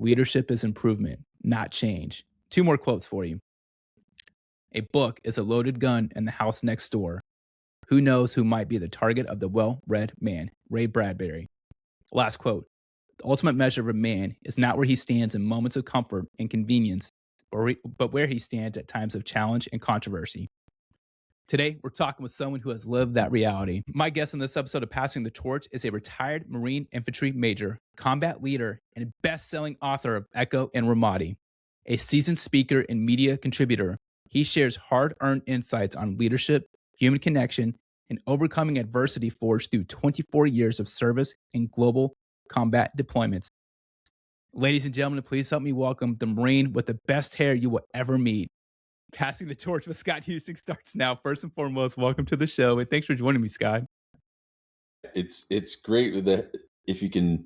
Leadership is improvement, not change. Two more quotes for you. A book is a loaded gun in the house next door. Who knows who might be the target of the well-read man? Ray Bradbury. Last quote. The ultimate measure of a man is not where he stands in moments of comfort and convenience, but where he stands at times of challenge and controversy. Today, we're talking with someone who has lived that reality. My guest on this episode of Passing the Torch is a retired Marine Infantry Major, combat leader, and best-selling author of Echo and Ramadi. A seasoned speaker and media contributor, he shares hard-earned insights on leadership, human connection, and overcoming adversity forged through 24 years of service and global combat deployments. Ladies and gentlemen, please help me welcome the Marine with the best hair you will ever meet. Passing the Torch with Scott Huesing starts now. First and foremost, welcome to the show, and thanks for joining me, Scott. It's great that if you can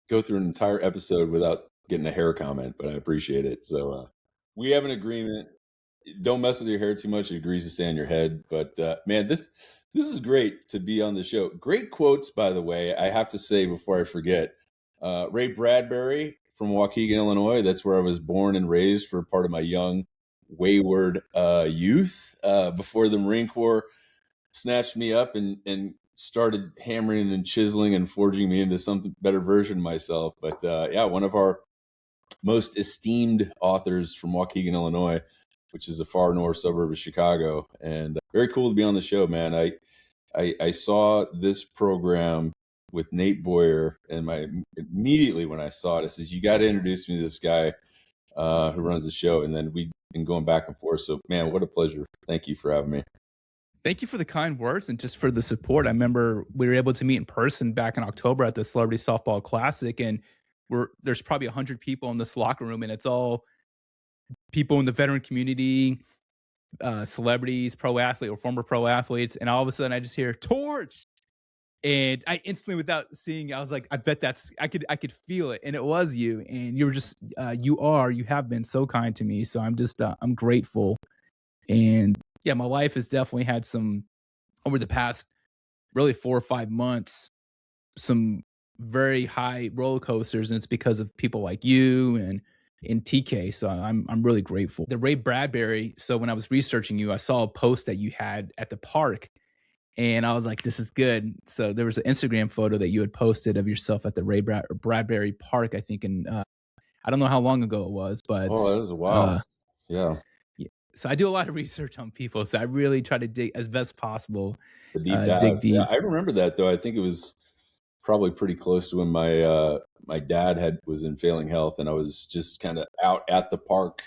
go through an entire episode without getting a hair comment, but I appreciate it. So we have an agreement. Don't mess with your hair too much. It agrees to stay on your head. But man, this is great to be on the show. Great quotes, by the way. I have to say before I forget, Ray Bradbury from Waukegan, Illinois. That's where I was born and raised for part of my young, wayward youth before the Marine Corps snatched me up and started hammering and chiseling and forging me into some better version of myself. But yeah, one of our most esteemed authors from Waukegan, Illinois, which is a far north suburb of Chicago. And very cool to be on the show, man. I saw this program with Nate Boyer, and immediately when I saw it, I says, you got to introduce me to this guy who runs the show. And then we've been going back and forth. So, man, what a pleasure. Thank you for having me. Thank you for the kind words and just for the support. I remember we were able to meet in person back in October at the Celebrity Softball Classic, and there's probably 100 people in this locker room, and it's all people in the veteran community, celebrities, pro athlete or former pro athletes, and all of a sudden I just hear Torch, and I instantly, without seeing, I was like, I bet I could feel it, and it was you, and you were just you have been so kind to me, so I'm grateful. And yeah, my life has definitely had some, over the past really 4 or 5 months, some very high roller coasters, and it's because of people like you and TK. So I'm really grateful. The Ray Bradbury. So when I was researching you, I saw a post that you had at the park, and I was like, this is good. So there was an Instagram photo that you had posted of yourself at the Ray Bradbury Park, I think, in I don't know how long ago it was, but that was a while. Yeah. So I do a lot of research on people. So I really try to dig as best possible. The deep dive. Dig deep. Yeah, I remember that though. I think it was probably pretty close to when my dad was in failing health, and I was just kind of out at the park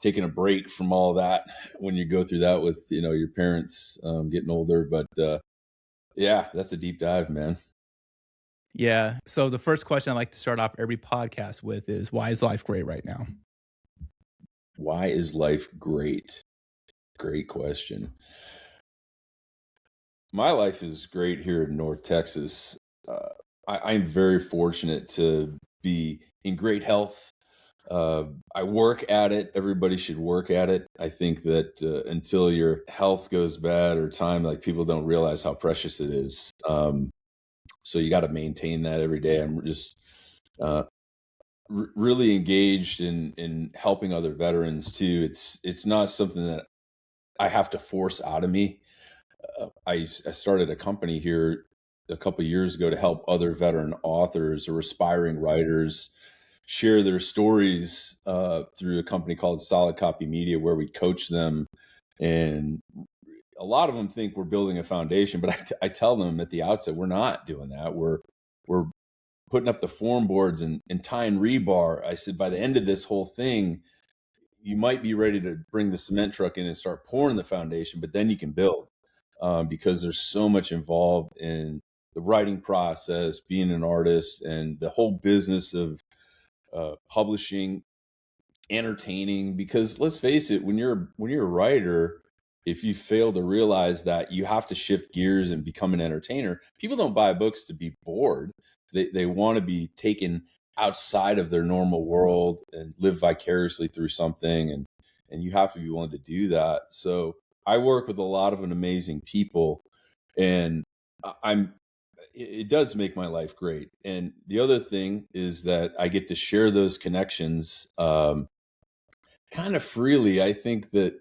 taking a break from all that when you go through that with your parents getting older. But yeah, that's a deep dive, man. Yeah. So the first question I like to start off every podcast with is, why is life great right now? Why is life great? Great question. My life is great here in North Texas. I'm very fortunate to be in great health. I work at it. Everybody should work at it. I think that until your health goes bad or time, like, people don't realize how precious it is. So you got to maintain that every day. I'm just really engaged in helping other veterans too. It's not something that I have to force out of me. I started a company here a couple of years ago to help other veteran authors or aspiring writers share their stories through a company called Solid Copy Media, where we coach them. And a lot of them think we're building a foundation, but I tell them at the outset, we're not doing that. We're putting up the form boards and tying rebar. I said, by the end of this whole thing, you might be ready to bring the cement truck in and start pouring the foundation, but then you can build, because there's so much involved in the writing process, being an artist, and the whole business of publishing, entertaining. Because let's face it, when you're a writer, if you fail to realize that you have to shift gears and become an entertainer, people don't buy books to be bored. They want to be taken outside of their normal world and live vicariously through something. And you have to be willing to do that. So I work with a lot of amazing people, and it does make my life great. And the other thing is that I get to share those connections kind of freely. I think that,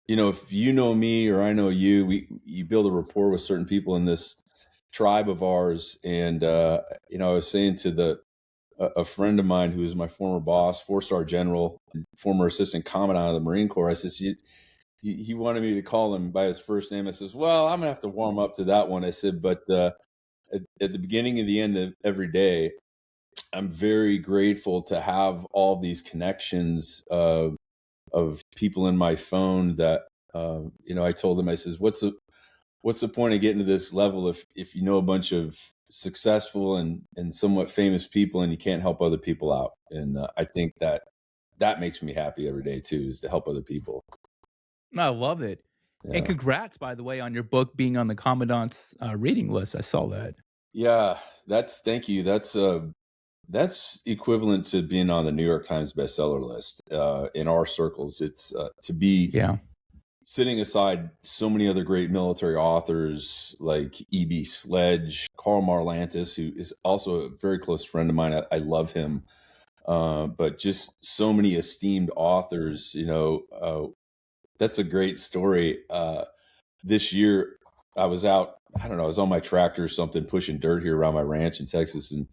if you know me or I know you, you build a rapport with certain people in this tribe of ours. And I was saying to a friend of mine who is my former boss, 4-star general, and former assistant commandant of the Marine Corps. I says, he wanted me to call him by his first name. I says, well, I'm gonna have to warm up to that one. I said, but at the beginning and the end of every day, I'm very grateful to have all these connections of people in my phone that, I told them, I says, what's the point of getting to this level if you know a bunch of successful and somewhat famous people and you can't help other people out? And I think that makes me happy every day too, is to help other people. I love it. And Yeah. congrats, by the way, on your book being on the commandant's reading list. I saw that. Yeah, thank you. That's equivalent to being on the New York Times bestseller list in our circles. It's to be Yeah. sitting aside so many other great military authors like E.B. Sledge, Carl Marlantis, who is also a very close friend of mine. I love him. But just so many esteemed authors, that's a great story. This year, I was out, I don't know, I was on my tractor or something, pushing dirt here around my ranch in Texas, and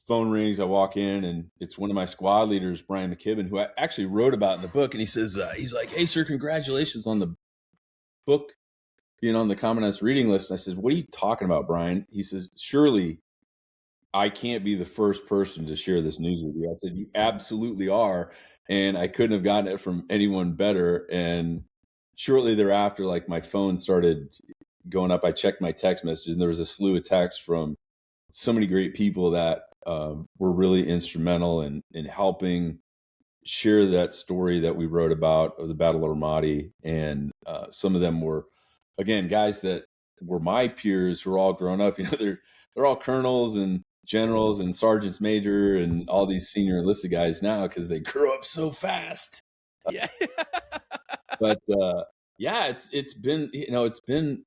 phone rings. I walk in, and it's one of my squad leaders, Brian McKibben, who I actually wrote about in the book. And he says, he's like, "Hey, sir, congratulations on the book being on the commandant's reading list." And I said, "What are you talking about, Brian?" He says, "Surely I can't be the first person to share this news with you." I said, "You absolutely are." And I couldn't have gotten it from anyone better. And shortly thereafter, like, my phone started going up. I checked my text messages, and there was a slew of texts from so many great people that were really instrumental in helping share that story that we wrote about of the Battle of Ramadi. And some of them were, again, guys that were my peers who are all grown up. They're all colonels and generals and sergeants major and all these senior enlisted guys now because they grew up so fast. Yeah. But yeah, it's been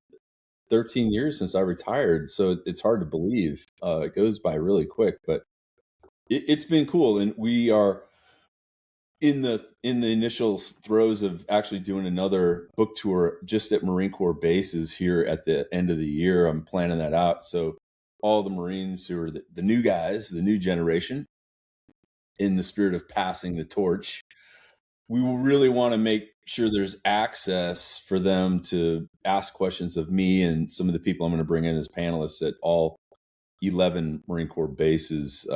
13 years since I retired, so it's hard to believe. It goes by really quick, but it's been cool, and we are in the initial throes of actually doing another book tour just at Marine Corps bases here at the end of the year. I'm planning that out, so all the Marines who are the new guys, the new generation, in the spirit of passing the torch, we will really want to make sure there's access for them to ask questions of me and some of the people I'm going to bring in as panelists at all 11 Marine Corps bases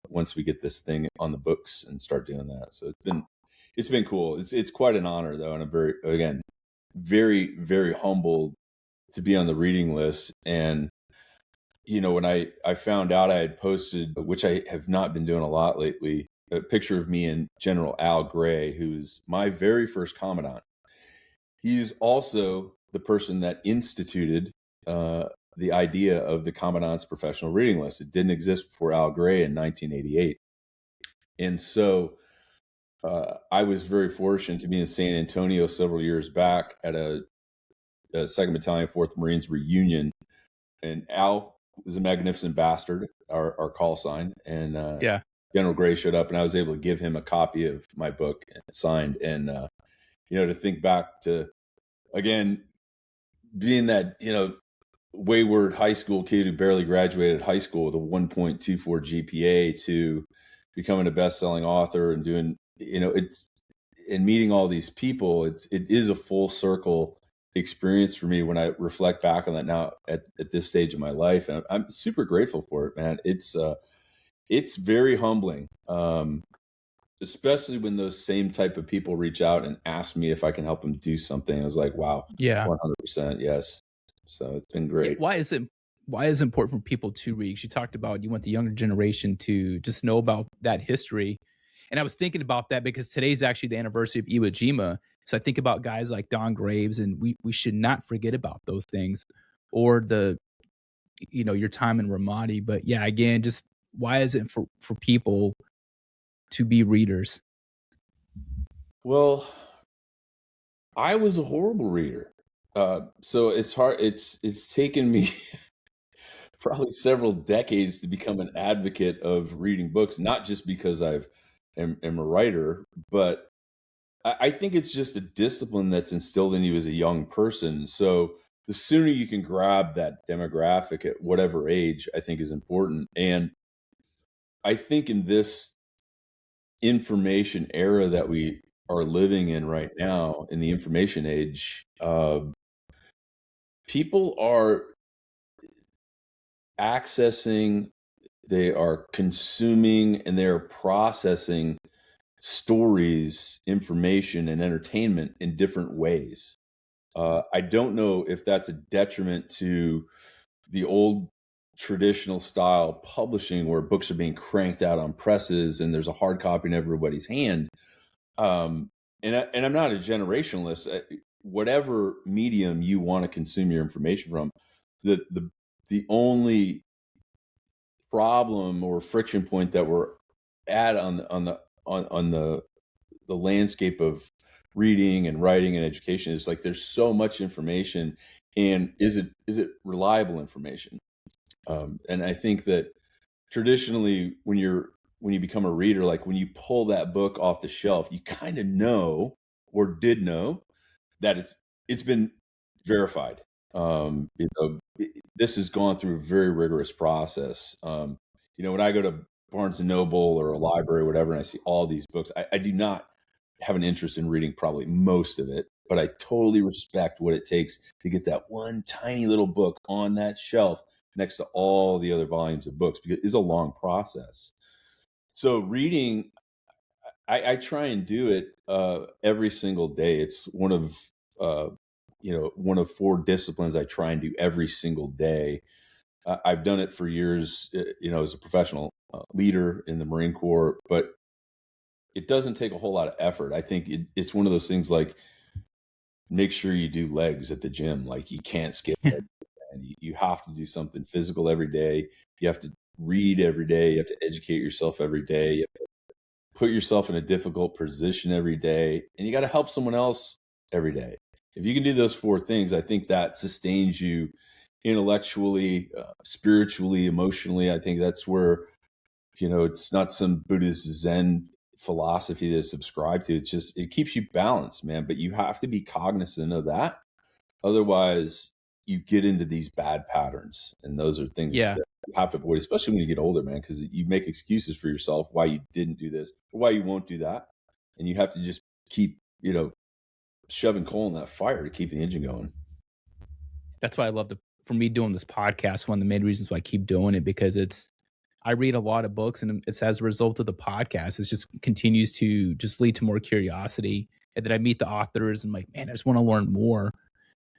once we get this thing on the books and start doing that. So it's been cool. It's quite an honor though, and I'm very very humbled to be on the reading list. And when I found out, I had posted, which I have not been doing a lot lately, a picture of me and General Al Gray, who's my very first commandant. He's also the person that instituted the idea of the commandant's professional reading list. It didn't exist before Al Gray in 1988. And so I was very fortunate to be in San Antonio several years back at a 2nd Battalion, 4th Marines reunion. And Al was a magnificent bastard, our call sign. And Yeah. General Gray showed up, and I was able to give him a copy of my book signed. And, to think back to, again, being that, wayward high school kid who barely graduated high school with a 1.24 GPA to becoming a best-selling author and doing, and meeting all these people, it is a full circle experience for me when I reflect back on that now at this stage of my life. And I'm super grateful for it, man. It's very humbling. Especially when those same type of people reach out and ask me if I can help them do something. I was like, wow, Yeah. 100%. Yes. So it's been Yeah, great. why is it important for people to read? 'Cause you talked about you want the younger generation to just know about that history. And I was thinking about that because today's actually the anniversary of Iwo Jima. So I think about guys like Don Graves, and we should not forget about those things, or your time in Ramadi. But yeah, again, just why is it for people to be readers? Well, I was a horrible reader. So it's hard. It's taken me probably several decades to become an advocate of reading books, not just because am a writer, but I think it's just a discipline that's instilled in you as a young person. So the sooner you can grab that demographic at whatever age, I think is important. And I think in this information era that we are living in right now, in the information age, people are accessing, they are consuming, and they're processing stories, information, and entertainment in different ways. I don't know if that's a detriment to the old traditional style publishing where books are being cranked out on presses and there's a hard copy in everybody's hand. And I'm not a generationalist. Whatever medium you want to consume your information from, the only problem or friction point that we're at on the landscape of reading and writing and education is like there's so much information, and is it reliable information? And I think that traditionally when you become a reader, like when you pull that book off the shelf, you kind of know or did know that it's been verified. This has gone through a very rigorous process. When I go to Barnes and Noble or a library or whatever, and I see all these books, I do not have an interest in reading probably most of it, but I totally respect what it takes to get that one tiny little book on that shelf next to all the other volumes of books, because it's a long process. So reading, I try and do it every single day. It's one of four disciplines I try and do every single day. I've done it for years, as a professional leader in the Marine Corps, but it doesn't take a whole lot of effort. I think it's one of those things like make sure you do legs at the gym. Like you can't skip legs, and you have to do something physical every day. You have to read every day. You have to educate yourself every day. You have to put yourself in a difficult position every day, and you got to help someone else every day. If you can do those four things, I think that sustains you intellectually, spiritually, emotionally. I think that's where, it's not some Buddhist Zen philosophy to subscribe to. It's just, it keeps you balanced, man. But you have to be cognizant of that. Otherwise, you get into these bad patterns. And those are things Yeah, that you have to avoid, especially when you get older, man, because you make excuses for yourself why you didn't do this or why you won't do that. And you have to just keep, shoving coal in that fire to keep the engine going. that's why I love for me doing this podcast. One of the main reasons why I keep doing it because I read a lot of books, and it's as a result of the podcast. It just continues to just lead to more curiosity, and then I meet the authors, and I'm like, man, I just want to learn more.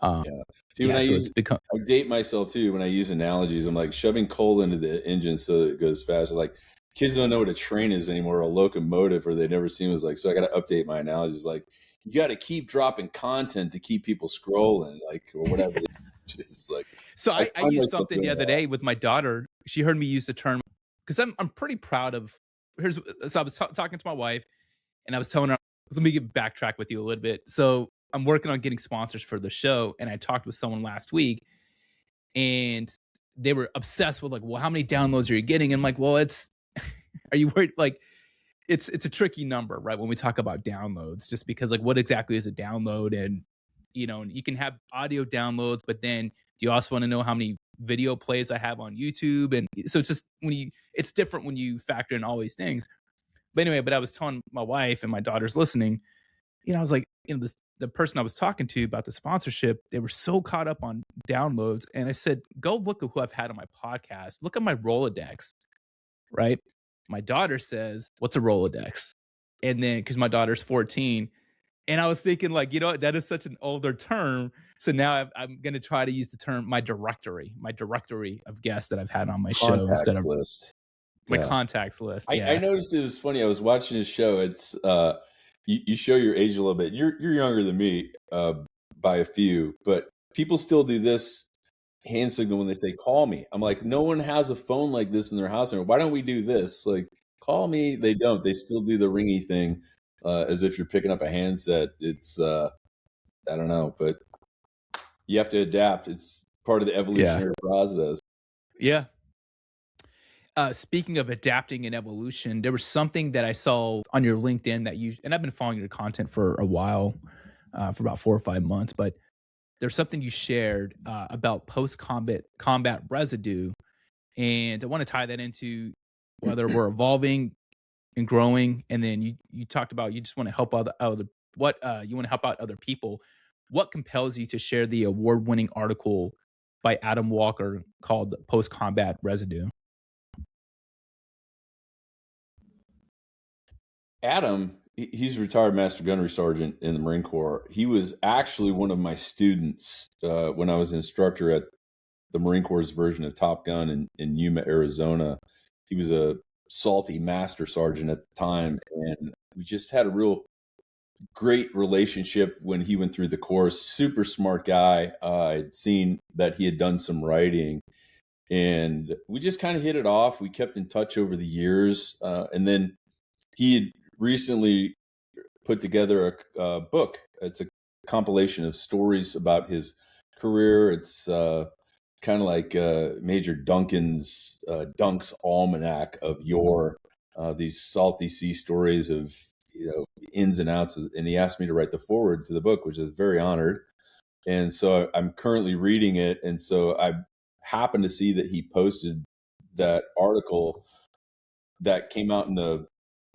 Um, Yeah. See, yeah, so it's become I date myself too when I use analogies. I'm like shoving coal into the engine so that it goes faster. Like kids don't know what a train is anymore, or a locomotive, or they've never seen it. Was like, so I got to update my analogies. Like you got to keep dropping content to keep people scrolling, like or whatever. Just like so I I find used myself something the doing other that. day with my daughter. She heard me use the term because I'm pretty proud of. Here's so I was talking to my wife, and I was telling her, let me get backtrack with you a little bit. So I'm working on getting sponsors for the show, and I talked with someone last week, and they were obsessed with like, well, how many downloads are you getting? And I'm like, well, it's are you worried? Like, it's a tricky number, right? When we talk about downloads, just because like what exactly is a download? And you can have audio downloads, but then do you also want to know how many video plays I have on YouTube? And so it's just it's different when you factor in all these things. But anyway, I was telling my wife and my daughter's listening, I was like, the person I was talking to about the sponsorship, they were so caught up on downloads. And I said, go look at who I've had on my podcast. Look at my Rolodex, right? My daughter says, what's a Rolodex? And then, because my daughter's 14, and I was thinking, like, that is such an older term. So now I'm going to try to use the term my directory of guests that I've had on my show instead Contacts of list. my Yeah. contacts list. I Yeah. noticed it was funny. I was watching his show. It's you show your age a little bit. You're younger than me by a few, but people still do this hand signal when they say call me. I'm like, no one has a phone like this in their house anymore. Why don't we do this? Like call me. They don't. They still do the ringy thing as if you're picking up a handset. It's I don't know, but you have to adapt. It's part of the Yeah. evolutionary process. Yeah. Speaking of adapting and evolution, there was something that I saw on your LinkedIn that you and I've been following your content for a while, for about 4 or 5 months, but there's something you shared about post combat residue, and I want to tie that into whether we're evolving and growing, and then you talked about you just want to help other what you want to help out other people. What compels you to share the award-winning article by Adam Walker called "Post Combat Residue"? Adam, he's a retired master gunnery sergeant in the Marine Corps. He was actually one of my students when I was an instructor at the Marine Corps' version of Top Gun in Yuma, Arizona. He was a salty master sergeant at the time, and we just had a real great relationship when he went through the course. Super smart guy. I'd seen that he had done some writing, and we just kind of hit it off. We kept in touch over the years, and then he had recently put together a book. It's a compilation of stories about his career. It's kind of like Major Duncan's Dunk's Almanac of yore. These salty sea stories of ins and outs. And he asked me to write the foreword to the book, which is very honored. And so I'm currently reading it. And so I happened to see that he posted that article that came out in the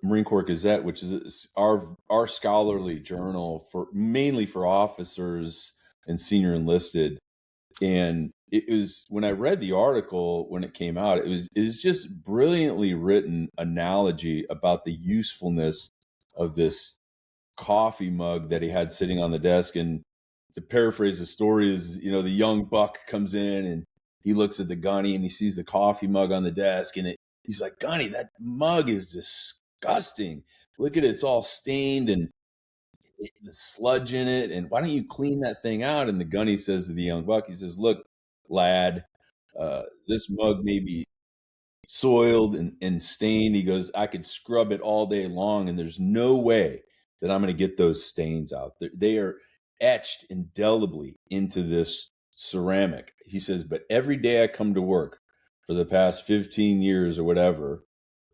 Marine Corps Gazette, which is our scholarly journal for mainly for officers and senior enlisted. And it was when I read the article when it came out, it was just brilliantly written analogy about the usefulness of this coffee mug that he had sitting on the desk. And to paraphrase the story is, the young buck comes in and he looks at the gunny and he sees the coffee mug on the desk, and he's like, "Gunny, that mug is disgusting. Look at it, it's all stained and the sludge in it. And why don't you clean that thing out?" And the gunny says to the young buck, he says, "Look, lad, this mug may be soiled and stained." He goes, "I could scrub it all day long, and there's no way that I'm going to get those stains out. They are etched indelibly into this ceramic." He says, "But every day I come to work for the past 15 years or whatever,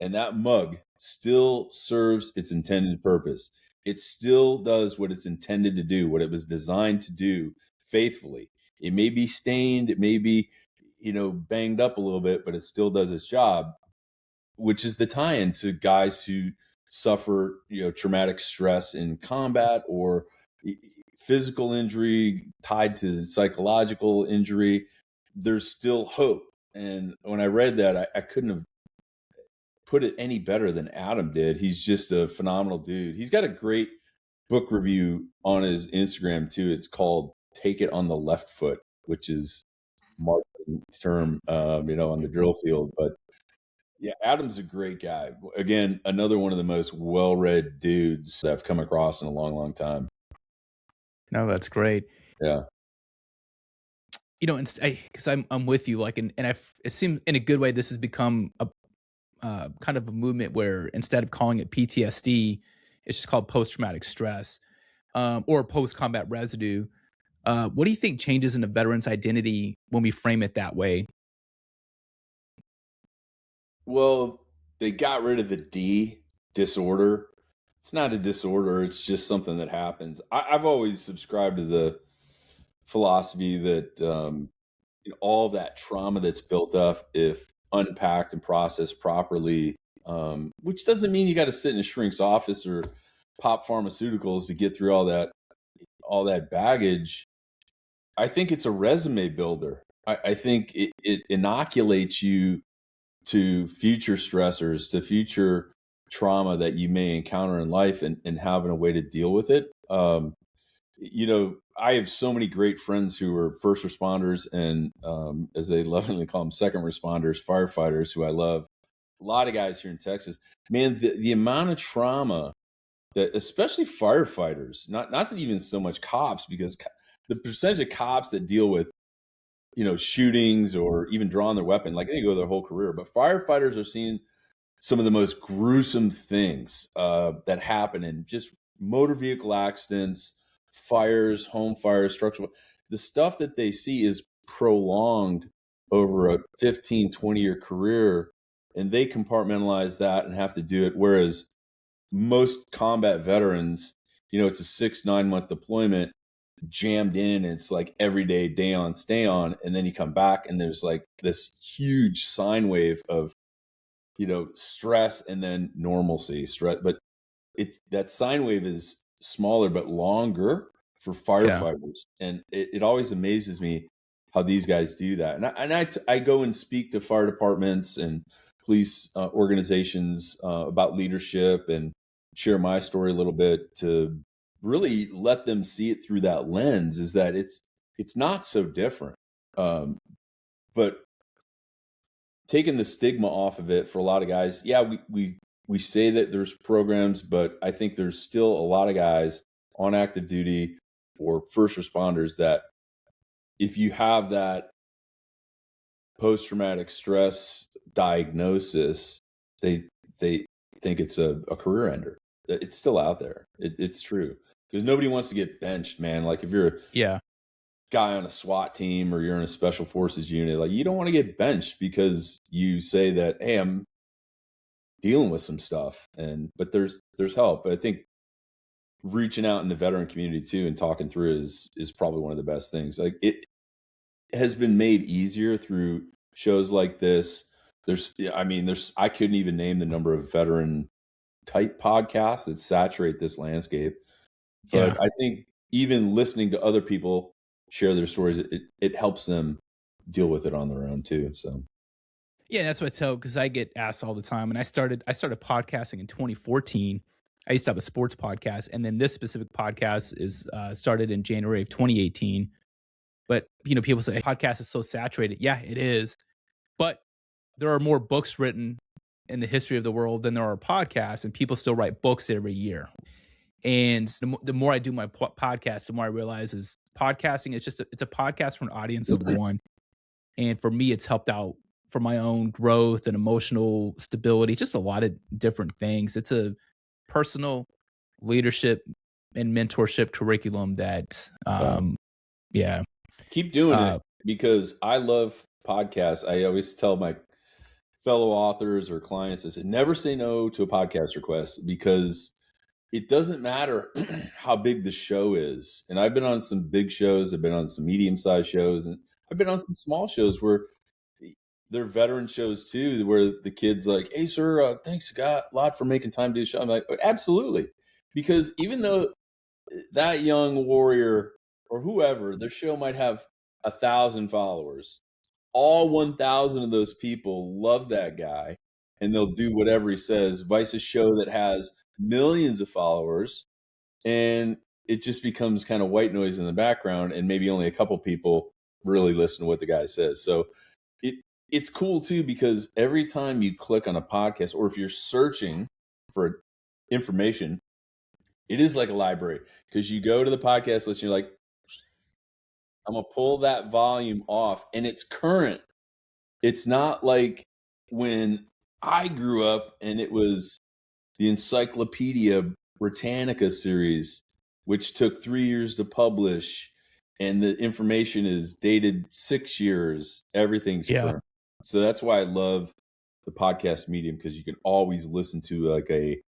and that mug still serves its intended purpose. It still does what it's intended to do, what it was designed to do faithfully. It may be stained, it may be banged up a little bit, but it still does its job," which is the tie-in to guys who suffer, traumatic stress in combat or physical injury tied to psychological injury. There's still hope. And when I read that, I couldn't have put it any better than Adam did. He's just a phenomenal dude. He's got a great book review on his Instagram too. It's called "Take It on the Left Foot," which is marketing term, on the drill field. But yeah, Adam's a great guy. Again, another one of the most well-read dudes that I've come across in a long, long time. No, that's great. Yeah. Because I'm with you, like, and it seems in a good way this has become a kind of a movement where instead of calling it PTSD, it's just called post traumatic stress, or post combat residue. What do you think changes in the veteran's identity when we frame it that way? Well, they got rid of the disorder. It's not a disorder. It's just something that happens. I've always subscribed to the philosophy that all that trauma that's built up, if unpacked and processed properly, which doesn't mean you got to sit in a shrink's office or pop pharmaceuticals to get through all that baggage. I think it's a resume builder. I think it inoculates you to future stressors, to future trauma that you may encounter in life, and having a way to deal with it. I have so many great friends who are first responders and, as they lovingly call them, second responders, firefighters, who I love. A lot of guys here in Texas, man, the amount of trauma that, especially firefighters, not even so much cops, because the percentage of cops that deal with, shootings or even drawing their weapon, like they go their whole career, but firefighters are seeing some of the most gruesome things that happen in just motor vehicle accidents, fires, home fires, structural. The stuff that they see is prolonged over a 15, 20-year career, and they compartmentalize that and have to do it. Whereas most combat veterans, it's a 6-9 month deployment jammed in. It's like every day on, stay on. And then you come back and there's like this huge sine wave of, stress and then normalcy stress. But that sine wave is smaller but longer for Yeah. firefighters, and it always amazes me how these guys do that. I go and speak to fire departments and police organizations about leadership and share my story a little bit to really let them see it through that lens. Is that it's not so different, but taking the stigma off of it for a lot of guys. Yeah, we say that there's programs, but I think there's still a lot of guys on active duty or first responders that if you have that post-traumatic stress diagnosis, they think it's a career ender. It's still out there. It's true, because nobody wants to get benched, man. Like if you're a Yeah. guy on a SWAT team or you're in a special forces unit, like you don't want to get benched because you say that, hey, I'm dealing with some stuff, but there's help. I think reaching out in the veteran community too and talking through is probably one of the best things. Like it has been made easier through shows like this. I couldn't even name the number of veteran type podcasts that saturate this landscape. Yeah. But I think even listening to other people share their stories, it helps them deal with it on their own too. So Yeah, that's what I tell, because I get asked all the time. And I started podcasting in 2014. I used to have a sports podcast, and then this specific podcast is started in January of 2018. But people say podcast is so saturated. Yeah, it is. But there are more books written in the history of the world than there are podcasts, and people still write books every year. And the more I do my podcast, the more I realize is podcasting is it's a podcast for an audience of one. And for me, it's helped out for my own growth and emotional stability, just a lot of different things. It's a personal leadership and mentorship curriculum that, yeah. yeah. Keep doing it, Uh, because I love podcasts. I always tell my fellow authors or clients, I said, never say no to a podcast request, because it doesn't matter how big the show is. And I've been on some big shows, I've been on some medium-sized shows, and I've been on some small shows where they're veteran shows too, where the kid's like, hey, sir, thanks a lot for making time to do the show. I'm like, absolutely. Because even though that young warrior or whoever, their show might have 1,000 followers, all 1,000 of those people love that guy and they'll do whatever he says, vice a show that has millions of followers, and it just becomes kind of white noise in the background, and maybe only a couple people really listen to what the guy says. So it's cool too, because every time you click on a podcast, or if you're searching for information, it is like a library, because you go to the podcast list and you're like, I'm gonna pull that volume off, and it's current. It's not like when I grew up and it was the Encyclopedia Britannica series, which took 3 years to publish, and the information is dated 6 years. Everything's yeah. current. So that's why I love the podcast medium, because you can always listen to like a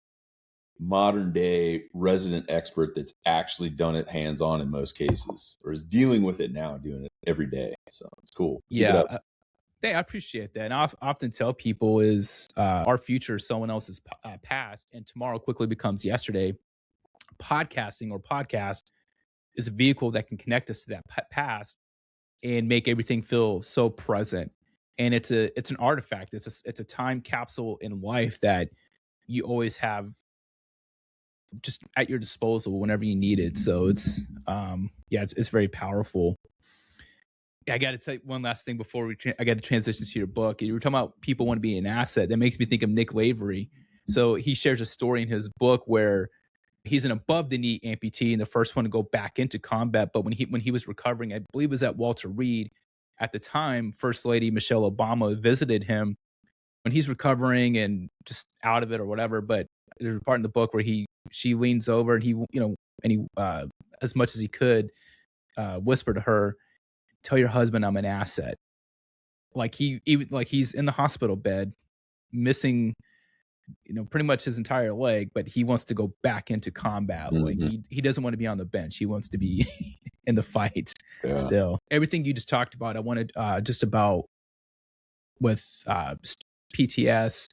modern day resident expert that's actually done it hands on in most cases, or is dealing with it now, doing it every day. So it's cool. Keep it Yeah. up. I appreciate that. And I often tell people is our future is someone else's past, and tomorrow quickly becomes yesterday. Podcasting or podcast is a vehicle that can connect us to that past and make everything feel so present. And it's an artifact. It's a time capsule in life that you always have just at your disposal whenever you need it. So it's very powerful. I got to tell you one last thing before I got to transition to your book. You were talking about people want to be an asset. That makes me think of Nick Lavery. So he shares a story in his book where he's an above the knee amputee and the first one to go back into combat. But when he was recovering, I believe it was at Walter Reed at the time, First Lady Michelle Obama visited him when he's recovering and just out of it or whatever. But there's a part in the book where she leans over and he as much as he could whisper to her, tell your husband I'm an asset. Like he even like he's in the hospital bed, missing, pretty much his entire leg, but he wants to go back into combat. Like Mhm. he doesn't want to be on the bench. He wants to be in the fight Yeah. still. Everything you just talked about, I wanted just about with PTS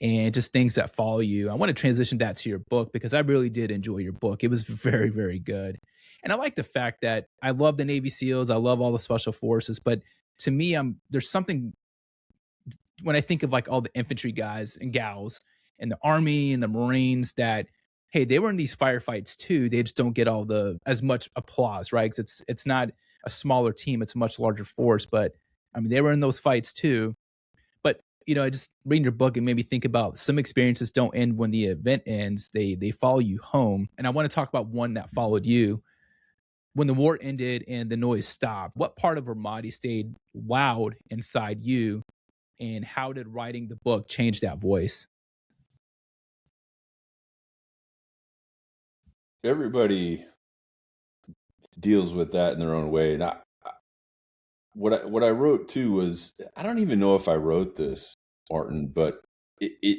and just things that follow you. I want to transition that to your book because I really did enjoy your book. It was very, very good. And I like the fact that I love the Navy SEALs, I love all the special forces, but to me, there's something when I think of like all the infantry guys and gals and the army and the Marines that hey, they were in these firefights too. They just don't get all the as much applause, right? Because it's not a smaller team, it's a much larger force. But I mean, they were in those fights too. But I just reading your book, it made me think about some experiences don't end when the event ends. They follow you home. And I want to talk about one that followed you. When the war ended and the noise stopped, what part of Ramadi stayed loud inside you and how did writing the book change that voice? Everybody deals with that in their own way, and what I wrote too was I don't even know if I wrote this, Martin, but it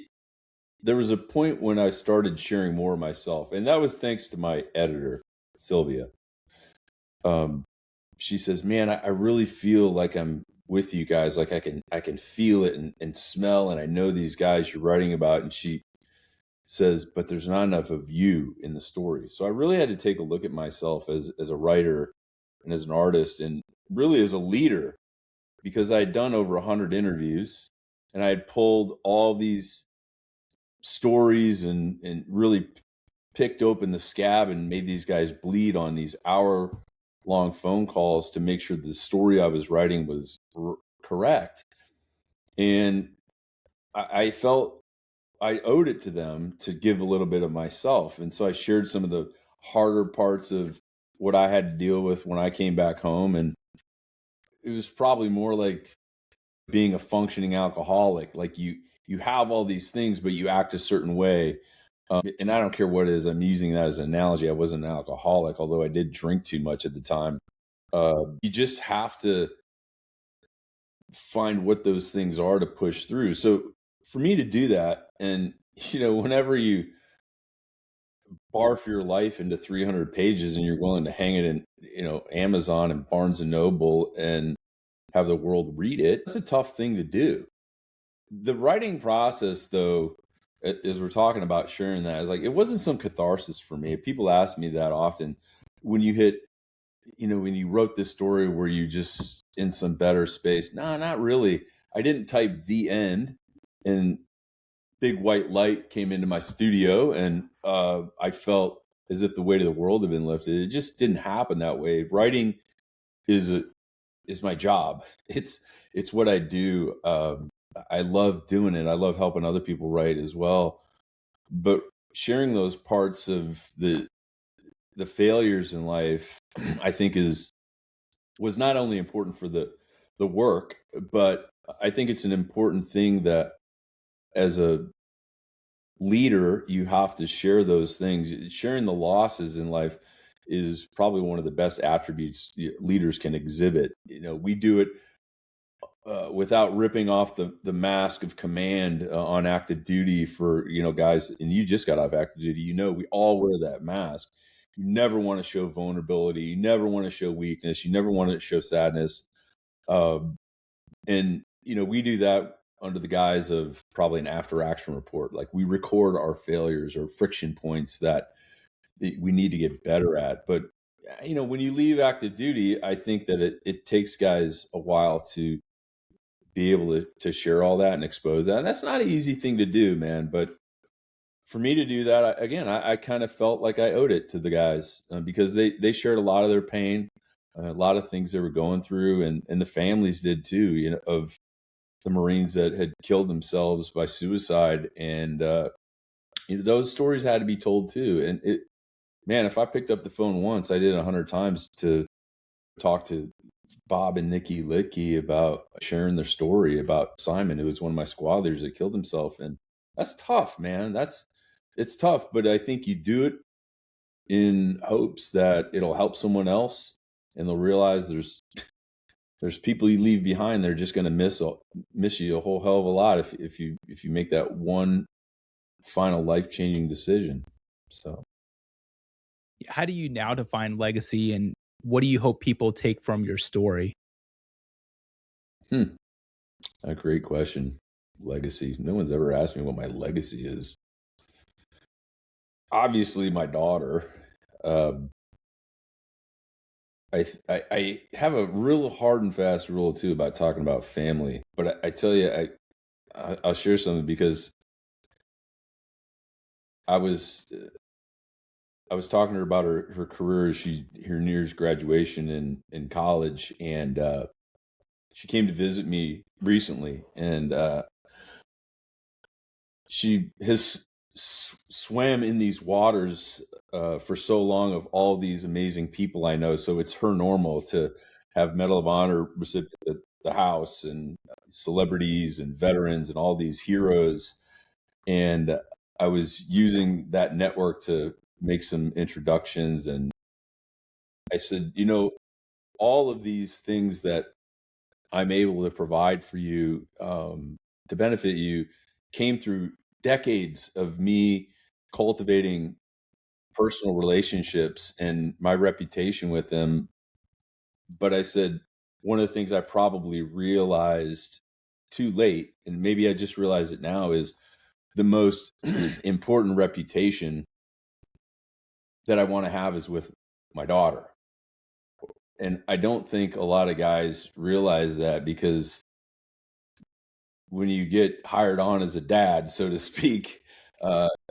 there was a point when I started sharing more of myself, and that was thanks to my editor, Sylvia. Um, she says, "Man, I really feel like I'm with you guys. Like I can feel it and smell, and I know these guys you're writing about." And she says, "But there's not enough of you in the story." So I really had to take a look at myself as a writer and as an artist, and really as a leader, because I had done over 100 interviews, and I had pulled all these stories and really picked open the scab and made these guys bleed on these hour-long phone calls to make sure the story I was writing was correct. And I felt I owed it to them to give a little bit of myself. And so I shared some of the harder parts of what I had to deal with when I came back home. And it was probably more like being a functioning alcoholic. Like you have all these things, but you act a certain way. And I don't care what it is. I'm using that as an analogy. I wasn't an alcoholic, although I did drink too much at the time. You just have to find what those things are to push through. So for me to do that, and whenever you barf your life into 300 pages and you're willing to hang it in, Amazon and Barnes and Noble and have the world read it, it's a tough thing to do. The writing process, though, as we're talking about sharing that, is like it wasn't some catharsis for me. People ask me that often. When you hit, when you wrote this story, were you just in some better space? No, not really. I didn't type the end, and big white light came into my studio, and I felt as if the weight of the world had been lifted. It just didn't happen that way. Writing is a is my job. It's what I do. I love doing it. I love helping other people write as well. But sharing those parts of the failures in life, I think is was not only important for the work, but I think it's an important thing that as a leader, you have to share those things. Sharing the losses in life is probably one of the best attributes leaders can exhibit. We do it without ripping off the mask of command on active duty for guys, and you just got off active duty. We all wear that mask. You never want to show vulnerability. You never want to show weakness. You never want to show sadness. Um, and we do that under the guise of probably an after action report. Like we record our failures or friction points that we need to get better at. But when you leave active duty, I think that it takes guys a while to be able to share all that and expose that. And that's not an easy thing to do, man. But for me to do that, I kind of felt like I owed it to the guys because they shared a lot of their pain, a lot of things they were going through, and the families did too. Of the Marines that had killed themselves by suicide, and those stories had to be told too. And man, if I picked up the phone once, I did 100 times to talk to Bob and Nikki Litke about sharing their story about Simon, who was one of my squad leaders that killed himself. And that's tough, man. It's tough, but I think you do it in hopes that it'll help someone else and they'll realize there's there's people you leave behind. They're just going to miss you a whole hell of a lot if you make that one final life-changing decision. So, How do you now define legacy, and what do you hope people take from your story? a great question. Legacy. No one's ever asked me what my legacy is. Obviously, my daughter. Um, I have a real hard and fast rule too about talking about family, but I tell you, I'll share something because I was I was talking to her about her career. Her nears graduation in college, and she came to visit me recently, and she has swam in these waters for so long of all these amazing people I know. So it's her normal to have Medal of Honor recipients at the house, and celebrities and veterans and all these heroes. And I was using that network to make some introductions. And I said, all of these things that I'm able to provide for you, to benefit you, came through decades of me cultivating personal relationships and my reputation with them. But I said, one of the things I probably realized too late, and maybe I just realized it now, is the most important reputation that I want to have is with my daughter. And I don't think a lot of guys realize that, because when you get hired on as a dad, so to speak,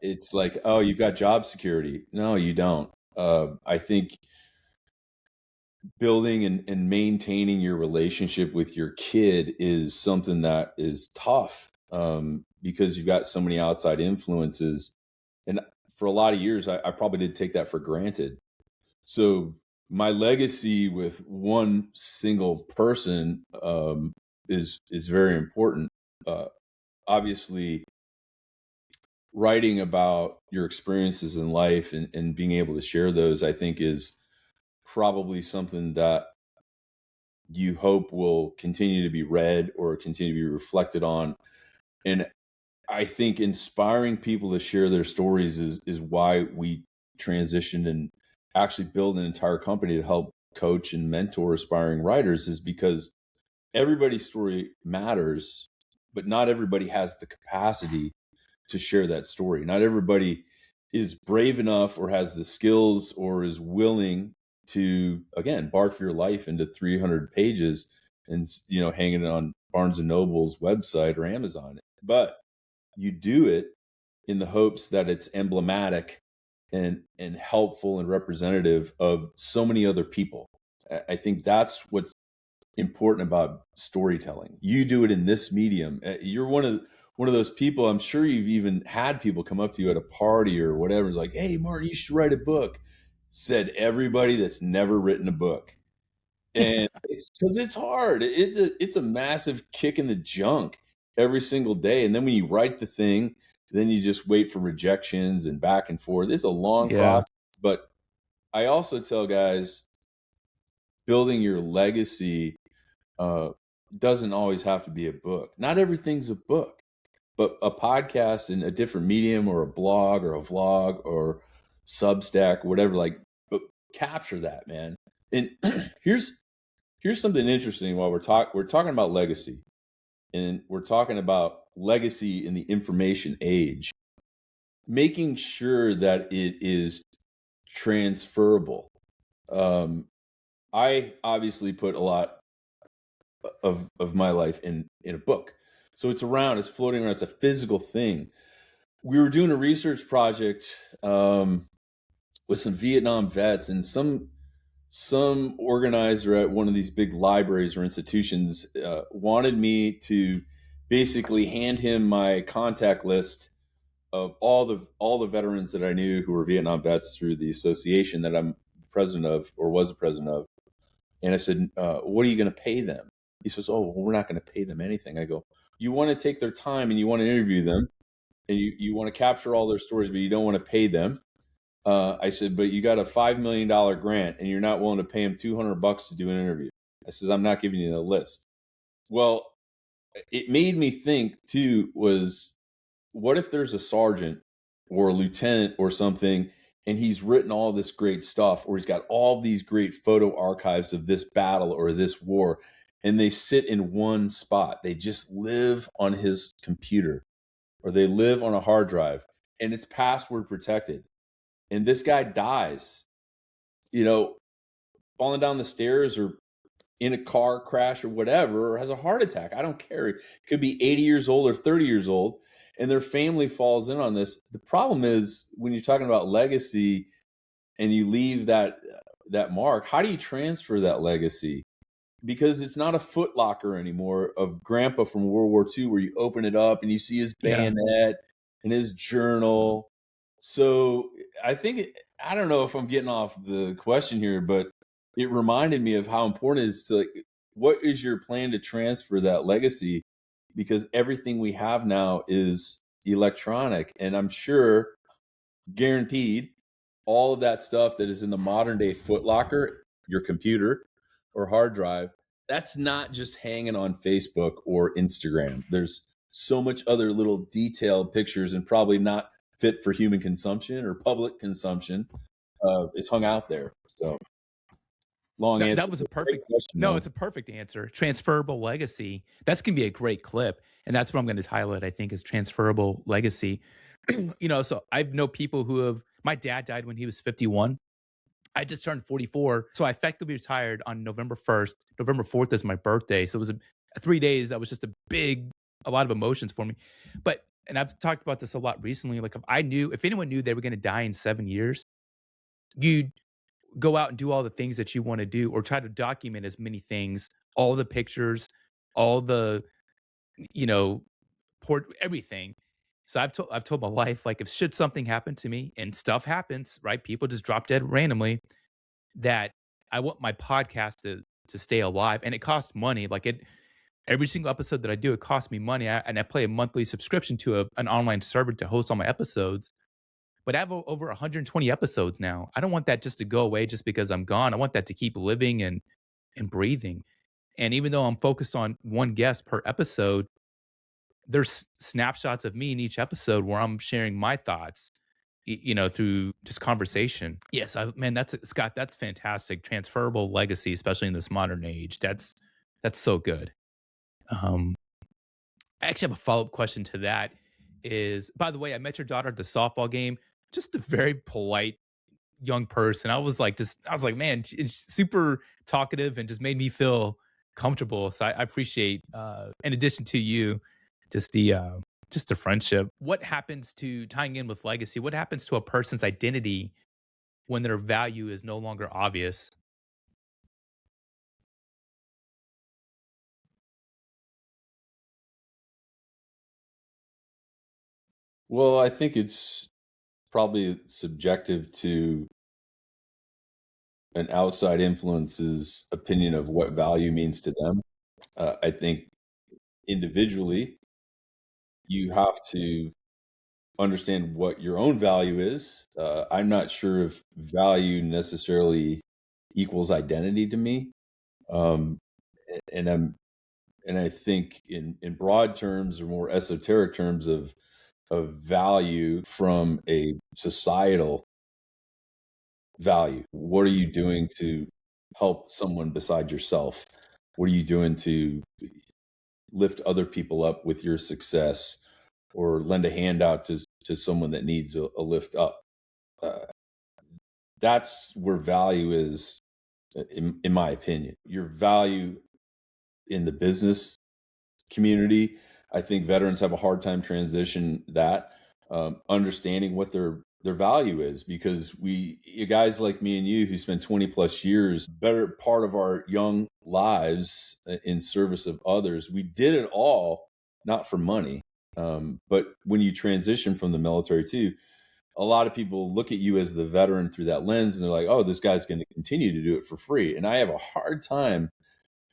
it's like, oh, you've got job security. No, you don't. I think building and maintaining your relationship with your kid is something that is tough, because you've got so many outside influences. And for a lot of years, I probably did take that for granted. So my legacy with one single person, is very important. Uh, Obviously, writing about your experiences in life and being able to share those, I think, is probably something that you hope will continue to be read or continue to be reflected on. And I think inspiring people to share their stories is why we transitioned and actually build an entire company to help coach and mentor aspiring writers, is because everybody's story matters, but not everybody has the capacity to share that story. Not everybody is brave enough or has the skills or is willing to, again, barf your life into 300 pages and hanging it on Barnes and Noble's website or Amazon. But you do it in the hopes that it's emblematic and helpful and representative of so many other people. I think that's what's important about storytelling. You do it in this medium. You're one of those people. I'm sure you've even had people come up to you at a party or whatever. It's like, hey, Martin, you should write a book. Said everybody that's never written a book. And it's because it's hard. It's a massive kick in the junk every single day. And then when you write the thing, then you just wait for rejections and back and forth. It's a long Yeah. process. But I also tell guys, building your legacy uh, doesn't always have to be a book. Not everything's a book, but a podcast in a different medium, or a blog or a vlog or Substack, whatever, like, but capture that, man. And here's something interesting. While we're talking about legacy, and we're talking about legacy in the information age, making sure that it is transferable. I obviously put a lot of my life in a book, so it's floating around. It's a physical thing. We were doing a research project with some Vietnam vets, and some organizer at one of these big libraries or institutions wanted me to basically hand him my contact list of all the veterans that I knew who were Vietnam vets through the association that I'm president of, or was the president of. And I said, what are you going to pay them? He says, oh, well, we're not going to pay them anything. I go, you want to take their time and you want to interview them, and you want to capture all their stories, but you don't want to pay them. I said, but you got a $5 million grant and you're not willing to pay them $200 to do an interview. I says, I'm not giving you the list. Well, it made me think too, was what if there's a sergeant or a lieutenant or something, and he's written all this great stuff, or he's got all these great photo archives of this battle or this war, and they sit in one spot. They just live on his computer or they live on a hard drive, and it's password protected. And this guy dies, you know, falling down the stairs or in a car crash or whatever, or has a heart attack. I don't care. It could be 80 years old or 30 years old, and their family falls in on this. The problem is when you're talking about legacy and you leave that mark, how do you transfer that legacy? Because it's not a foot locker anymore of grandpa from World War II where you open it up and you see his Yeah. bayonet and his journal. So I think I don't know if I'm getting off the question here, but it reminded me of how important it is to, like, what is your plan to transfer that legacy? Because everything we have now is electronic, and I'm sure, guaranteed, all of that stuff that is in the modern day foot locker, your computer or hard drive, that's not just hanging on Facebook or Instagram. There's so much other little detailed pictures and probably not fit for human consumption or public consumption. It's hung out there. So long That answer. was a Great perfect question no, though. it's a perfect answer. Transferable legacy. That's gonna be a great clip, and that's what I'm gonna highlight, I think, is transferable legacy. So I've know people who have my dad died when he was 51. I just turned 44, so I effectively retired on November 1st. November 4th is my birthday, so it was 3 days that was just a lot of emotions for me. And I've talked about this a lot recently, like, if anyone knew they were gonna die in 7 years, you'd go out and do all the things that you wanna do or try to document as many things, all the pictures, all the, you know, port everything. So I've told my wife, like, if should something happen to me, and stuff happens, right? People just drop dead randomly, that I want my podcast to stay alive, and it costs money. Like, every single episode that I do, it costs me money, and I pay a monthly subscription to an online server to host all my episodes. But I have over 120 episodes now. I don't want that just to go away just because I'm gone. I want that to keep living and breathing. And even though I'm focused on one guest per episode, there's snapshots of me in each episode where I'm sharing my thoughts, through just conversation. Yes, man, Scott, that's fantastic. Transferable legacy, especially in this modern age. That's so good. Um, I actually have a follow up question to that. Is, by the way, I met your daughter at the softball game. Just a very polite young person. I was like, man, she's super talkative and just made me feel comfortable. So I appreciate, in addition to you, just the friendship. What happens to tying in with legacy? What happens to a person's identity when their value is no longer obvious? Well, I think it's probably subjective to an outside influence's opinion of what value means to them. I think individually, you have to understand what your own value is. I'm not sure if value necessarily equals identity to me. Um, and I think in broad terms or more esoteric terms of value from a societal value. What are you doing to help someone beside yourself? What are you doing to lift other people up with your success or lend a hand out to someone that needs a lift up? Uh, that's where value is, in my opinion. Your value in the business community, I think veterans have a hard time transition that, understanding what their value is, because we, you guys like me and you who spent 20 plus years, better part of our young lives in service of others, we did it all not for money. But when you transition from the military too, a lot of people look at you as the veteran through that lens and they're like, oh, this guy's going to continue to do it for free. And I have a hard time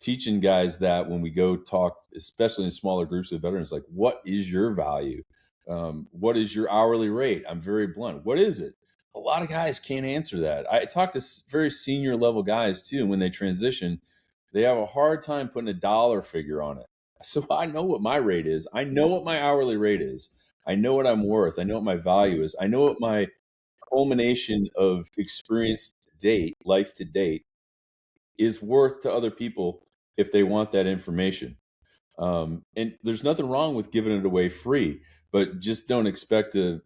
teaching guys that when we go talk, especially in smaller groups of veterans, like, what is your value? What is your hourly rate? I'm very blunt. What is it? A lot of guys can't answer that. I talk to very senior level guys too, and when they transition, They have a hard time putting a dollar figure on it. So I know what my rate is. I know what my hourly rate is. I know what I'm worth. I know what my value is. I know what my culmination of experience to date, life to date, is worth to other people if they want that information. And there's nothing wrong with giving it away free, but just don't expect to,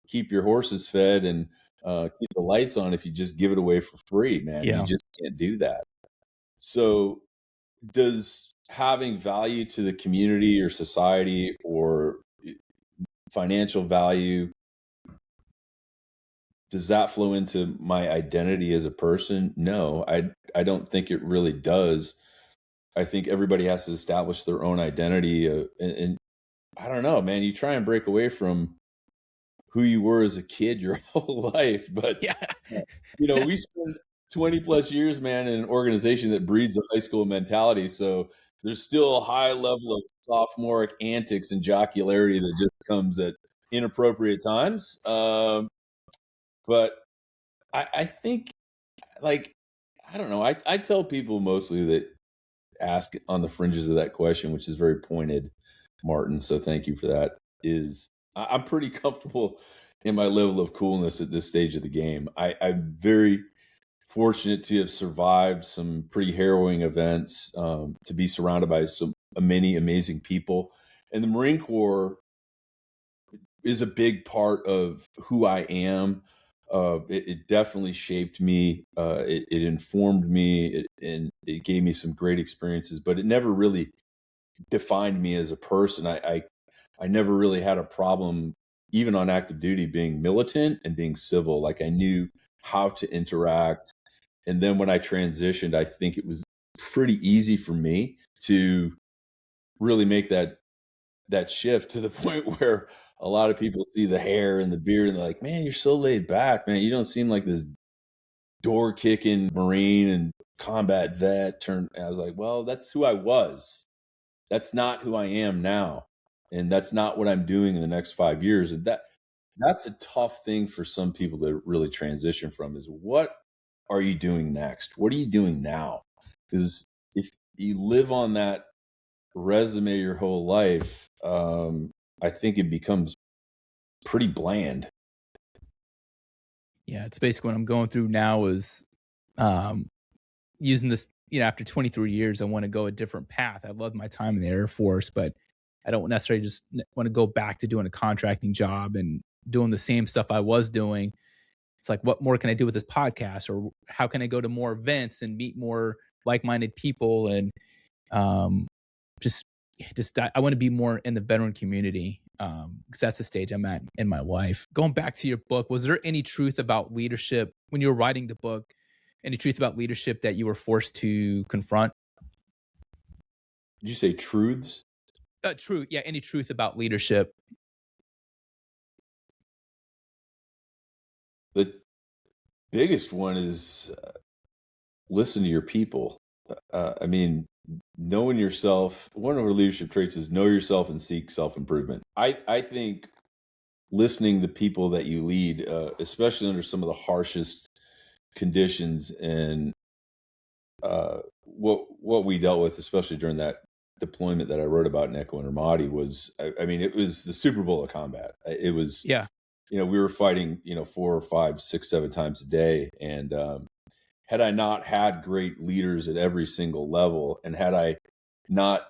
keep your horses fed and keep the lights on if you just give it away for free, man. You Yeah. just can't do that. So, does having value to the community or society or financial value, does that flow into my identity as a person? No, I don't think it really does. I think everybody has to establish their own identity, and I don't know, man. You try and break away from who you were as a kid your whole life, but Yeah. we spend 20 plus years, man, in an organization that breeds a high school mentality. So there's still a high level of sophomoric antics and jocularity that just comes at inappropriate times. But I think, like, I don't know. I tell people mostly that ask on the fringes of that question, which is very pointed, Martin. So thank you for that. I'm pretty comfortable in my level of coolness at this stage of the game. I'm very fortunate to have survived some pretty harrowing events, to be surrounded by some many amazing people, and the Marine Corps is a big part of who I am. It definitely shaped me. It informed me, and it gave me some great experiences. But it never really defined me as a person. I never really had a problem, even on active duty, being militant and being civil. Like, I knew how to interact. And then when I transitioned, I think it was pretty easy for me to really make that shift to the point where a lot of people see the hair and the beard and they're like, man, you're so laid back, man. You don't seem like this door kicking Marine and combat vet turn. And I was like, well, that's who I was. That's not who I am now. And that's not what I'm doing in the next 5 years. And that's a tough thing for some people to really transition from, is what are you doing next? What are you doing now? Because if you live on that resume your whole life, I think it becomes pretty bland. Yeah, it's basically what I'm going through now is, um, using this, after 23 years, I wanna go a different path. I love my time in the Air Force, but I don't necessarily just wanna go back to doing a contracting job and doing the same stuff I was doing. It's like, what more can I do with this podcast? Or how can I go to more events and meet more like-minded people? And um, just I want to be more in the veteran community, because that's the stage I'm at in my life. Going back to your book, was there any truth about leadership when you were writing the book? Any truth about leadership that you were forced to confront? Did you say truths? True, yeah. Any truth about leadership? The biggest one is, listen to your people. I mean, knowing yourself. One of our leadership traits is know yourself and seek self improvement. I think listening to people that you lead, especially under some of the harshest conditions, and what we dealt with, especially during that deployment that I wrote about in Echo and Ramadi, was, I mean, it was the Super Bowl of combat. It was, Yeah. we were fighting, 4 or 5, 6, 7 times a day, and had I not had great leaders at every single level, and had I not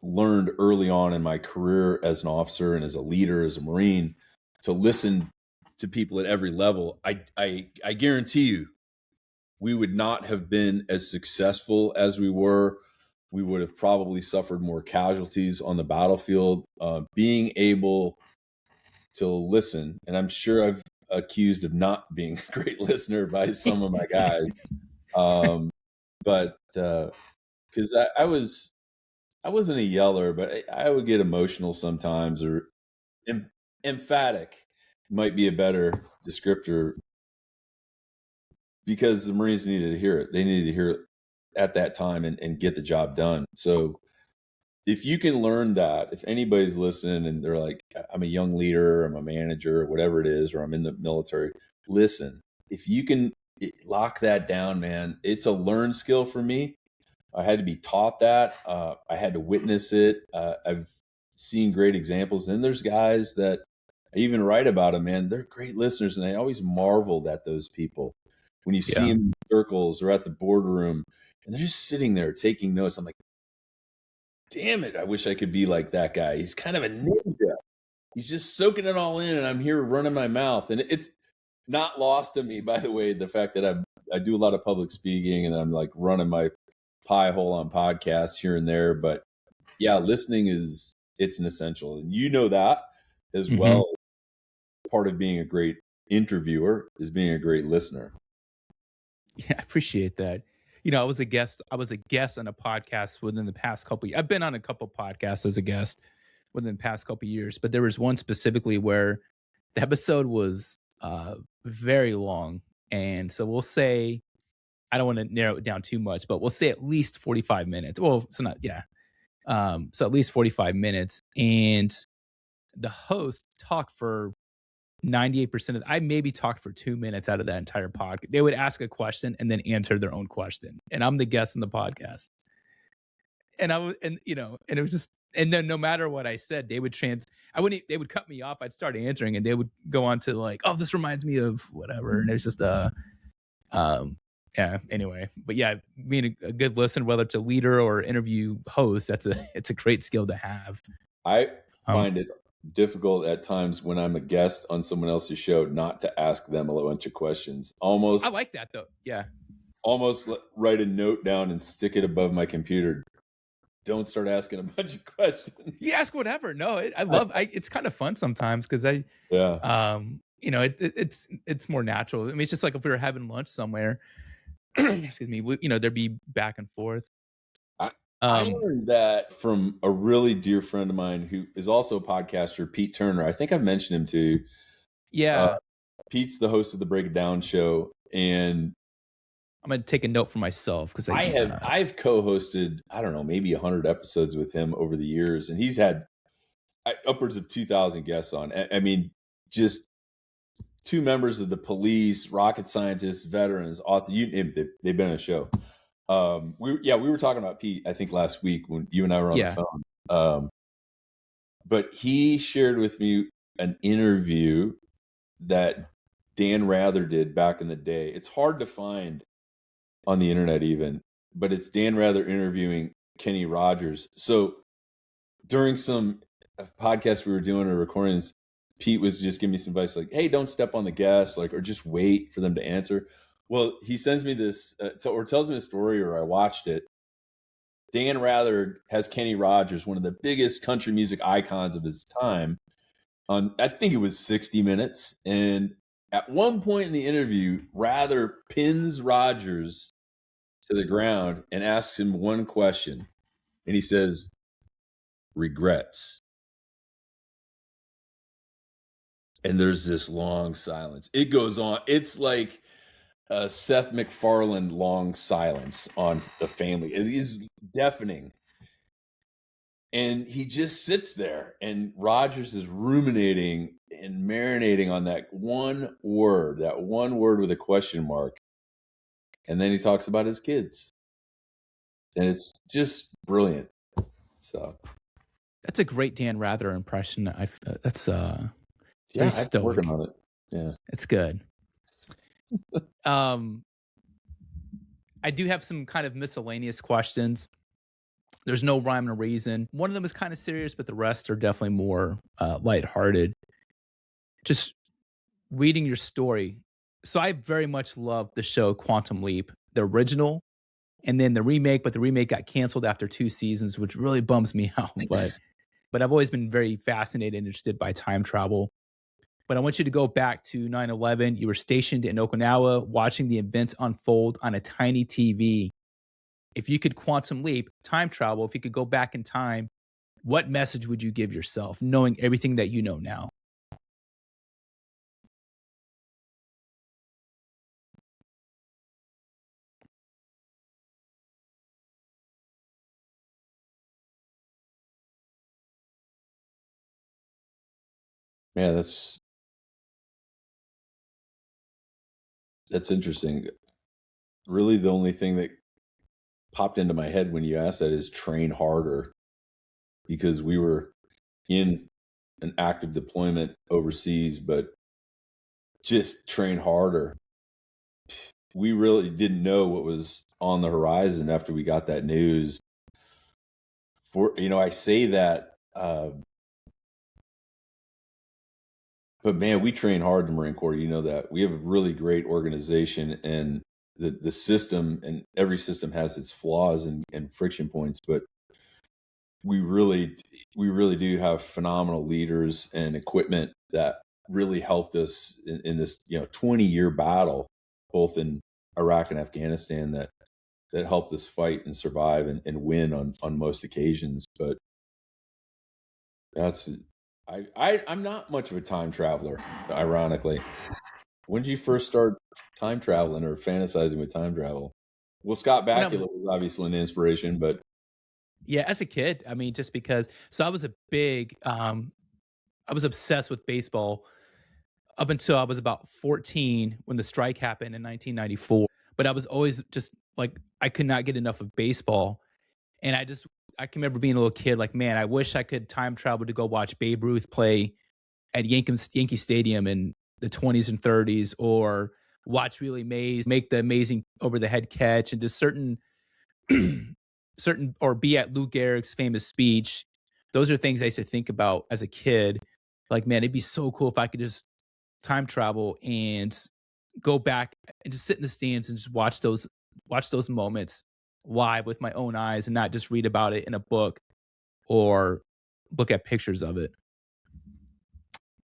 learned early on in my career as an officer and as a leader, as a Marine, to listen to people at every level, I guarantee you, we would not have been as successful as we were. We would have probably suffered more casualties on the battlefield. Being able to listen, and I'm sure I've accused of not being a great listener by some of my guys, but because I wasn't a yeller, but I would get emotional sometimes, or em- emphatic might be a better descriptor, because the Marines needed to hear it. They needed to hear it at that time, and get the job done. So if you can learn that, if anybody's listening and they're like, I'm a young leader, I'm a manager, whatever it is, or I'm in the military, listen. If you can lock that down, man, it's a learned skill for me. I had to be taught that. I had to witness it. I've seen great examples. And there's guys that I even write about them, man. They're great listeners, and I always marveled at those people when you see Yeah. them in circles or at the boardroom, and they're just sitting there taking notes. I'm like, damn it, I wish I could be like that guy. He's kind of a ninja. He's just soaking it all in, and I'm here running my mouth. And it's not lost to me, by the way, the fact that I do a lot of public speaking, and I'm like running my pie hole on podcasts here and there. But yeah, listening it's an essential, and you know that as Hmm. well. Part of being a great interviewer is being a great listener. Yeah, I appreciate that. You know, I was a guest on a podcast within the past couple I've been on a couple podcasts as a guest within the past couple years, but there was one specifically where the episode was very long. And so we'll say, I don't want to narrow it down too much, but we'll say at least 45 minutes. Well, so not, yeah. So at least 45 minutes. And the host talked for 98% of I maybe talked for 2 minutes out of that entire podcast. They would ask a question and then answer their own question, and I'm the guest in the podcast. And I was and, and it was just and then no matter what I said, they would they would cut me off, I'd start answering, and they would go on to like, "Oh, this reminds me of whatever," and it was just, um yeah, anyway. But yeah, being a good listener, whether it's a leader or interview host, it's a great skill to have. I Um, find it difficult at times when I'm a guest on someone else's show not to ask them a bunch of questions. I Almost like that though. Yeah. write a note down and stick it above my computer. Don't start asking a bunch of You questions. ask whatever. No, it's kind of fun sometimes because Yeah. it's more natural. I mean, it's just like if we were having lunch somewhere, excuse me, there'd be back and forth. I I Um, learned that from a really dear friend of mine who is also a podcaster, Pete Turner. I think I've mentioned him to. Uh, yeah, Pete's the host of the Break It Down show, and I'm gonna take a note for myself because I've co-hosted, I don't know, maybe 100 episodes with him over the years, and he's had upwards of 2,000 guests on. I mean, just two members of the police, rocket scientists, veterans, author. They've been on a show. We were talking about Pete, I think last week when you and I were on the yeah, phone. But he shared with me an interview that Dan Rather did back in the day. It's hard to find on the internet even, but it's Dan Rather interviewing Kenny Rogers. So during some podcast we were doing or recordings, Pete was just giving me some advice like, "Hey, don't step on the gas, like, or just wait for them to answer." Well, he sends me this or tells me a story, or I watched it. Dan Rather has Kenny Rogers, one of the biggest country music icons of his time, on I think it was 60 Minutes, and at one point in the interview, Rather pins Rogers to the ground and asks him one question, and he says, "Regrets." And there's this long silence. It goes on. It's like a Seth MacFarlane long silence on the family. It is deafening. And he just sits there, and Rogers is ruminating and marinating on that one word with a question mark. And then he talks about his kids. And it's just brilliant. So, that's a great Dan Rather impression. That's very yeah, I've been working stoic. on it. Yeah. It's good. Um, I do have some kind of miscellaneous questions. There's no rhyme or reason. One of them is kind of serious, but the rest are definitely more lighthearted. Just reading your story. So I very much love the show Quantum Leap, the original, and then the remake, but the remake got canceled after 2 seasons, which really bums me out. But I've always been very fascinated and interested by time travel. But I want you to go back to 9/11. You were stationed in Okinawa watching the events unfold on a tiny TV. If you could quantum leap, time travel, if you could go back in time, what message would you give yourself knowing everything that you know now? Man, that's interesting. Really the only thing that popped into my head when you asked that is train harder, because we were in an active deployment overseas, but just train harder. We really didn't know what was on the horizon after we got that news. I say that, but man, we train hard in the Marine Corps. You know that we have a really great organization, and the system, and every system has its flaws and friction points, but we really do have phenomenal leaders and equipment that really helped us in this 20-year battle, both in Iraq and Afghanistan, that helped us fight and survive and win on most occasions. But that's I'm not much of a time traveler, ironically. When did you first start time traveling or fantasizing with time travel? Well, Scott When I was Bakula was obviously an inspiration, but Yeah, as a kid, I mean, just because so I was a big I was obsessed with baseball up until I was about 14 when the strike happened in 1994. But I was always just like I could not get enough of baseball. And I can remember being a little kid like, man, I wish I could time travel to go watch Babe Ruth play at Yankee Stadium in the 20s and 30s, or watch Willie Mays make the amazing over the head catch, and just certain or be at Lou Gehrig's famous speech. Those are things I used to think about as a kid. Like, man, it'd be so cool if I could just time travel and go back and just sit in the stands and just watch those moments live with my own eyes and not just read about it in a book or look at pictures of it.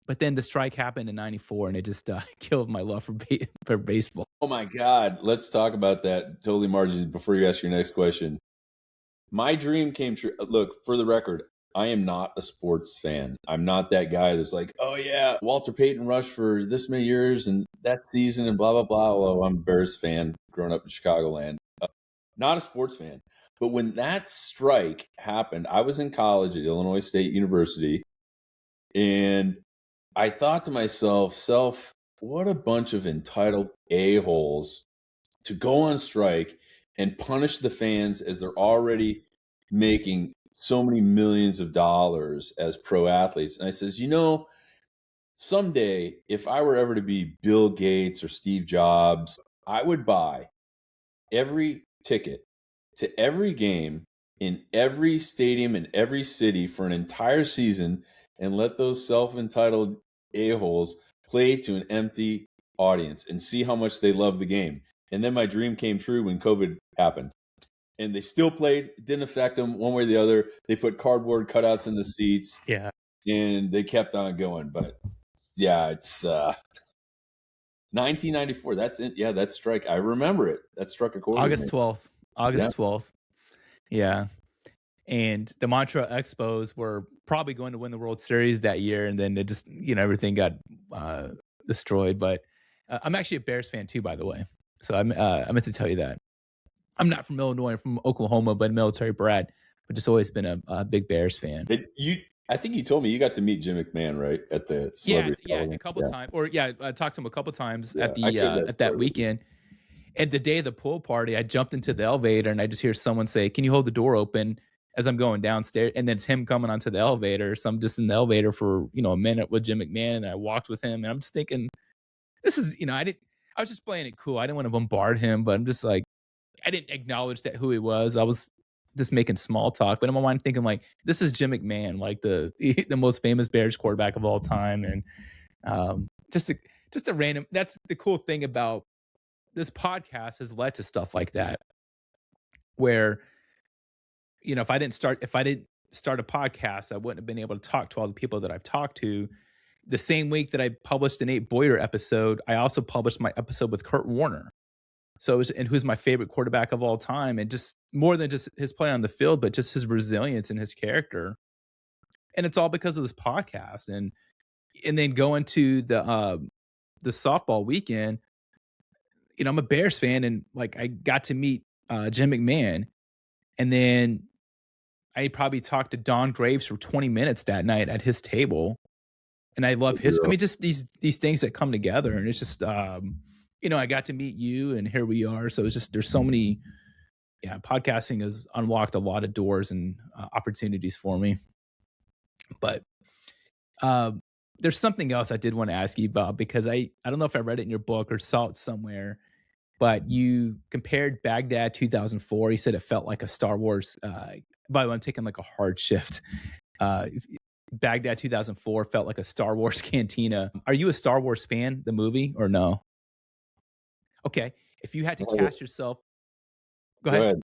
But then the strike happened in '94, and it just killed my love for for baseball. oh my God, let's talk about that. Totally, Margie, before you ask your next question. My dream came true. Look, for the record, I am not a sports fan. I'm not that guy that's like, oh yeah, Walter Payton rushed for this many years and that season and blah blah blah. Although I'm a Bears fan, growing up in Chicagoland, not a sports fan. But when that strike happened, I was in college at Illinois State University, and I thought to myself, what a bunch of entitled a-holes to go on strike and punish the fans as they're already making so many millions of dollars as pro athletes. And I says, someday if I were ever to be Bill Gates or Steve Jobs, I would buy every ticket to every game in every stadium in every city for an entire season and let those self-entitled a-holes play to an empty audience and see how much they love the game. And then my dream came true when COVID happened. And they still played. It didn't affect them one way or the other. They put cardboard cutouts in the seats, Yeah. and they kept on going. But yeah, it's 1994. That's it. Yeah, that strike. I remember it. That struck a chord with me. August 12th. Yeah. August 12th. Yeah. And the Mantra Expos were probably going to win the World Series that year, and then it just, everything got destroyed. But I'm actually a Bears fan too, by the way. So I meant to tell you that. I'm not from Illinois, I'm from Oklahoma, but military brat, but just always been a big Bears fan. I think you told me you got to meet Jim McMahon, right, at the celebrity. Yeah, a couple times, or I talked to him a couple times Yeah, at I the shared that at that story with you. weekend. And the day of the pool party, I jumped into the elevator and I just hear someone say, "Can you hold the door open?" as I'm going downstairs. And then it's him coming onto the elevator. So I'm just in the elevator for, a minute with Jim McMahon, and I walked with him. And I'm just thinking, this is, I was just playing it cool. I didn't want to bombard him, but I'm just like, I didn't acknowledge that who he was. I was just making small talk. But in my mind, thinking like, this is Jim McMahon, like the the most famous Bears quarterback of all time. And just a random. That's the cool thing about this podcast, has led to stuff like that, where if I didn't start a podcast, I wouldn't have been able to talk to all the people that I've talked to. The same week that I published an Nate Boyer episode, I also published my episode with Kurt Warner. So, and who's my favorite quarterback of all time, and just more than just his play on the field, but just his resilience and his character. And it's all because of this podcast. And then going to the softball weekend, I'm a Bears fan, and like I got to meet Jim McMahon, and then I probably talked to Don Graves for 20 minutes that night at his table. And I love his, I mean, just these things that come together. And it's just, I got to meet you, and here we are. So it's just, there's so many, Yeah, podcasting has unlocked a lot of doors and opportunities for me. But um, there's something else I did want to ask you about because I don't know if I read it in your book or saw it somewhere, but you compared Baghdad 2004. You said it felt like a Star Wars. By the way, I'm taking like a hard shift. Baghdad 2004 felt like a Star Wars cantina. Are you a Star Wars fan, the movie, or no? Okay. If you had to Go cast yourself, go ahead. ahead.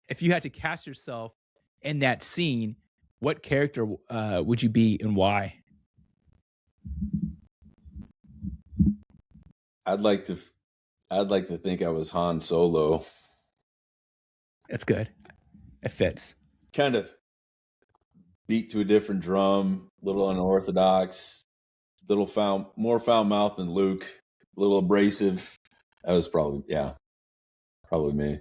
If you had to cast yourself in that scene, what character would you be and why? I'd like to I'd like to think I was Han Solo. That's good. It fits. Kind of beat to a different drum, little unorthodox, little more foul mouth than Luke, a little abrasive. That was probably me.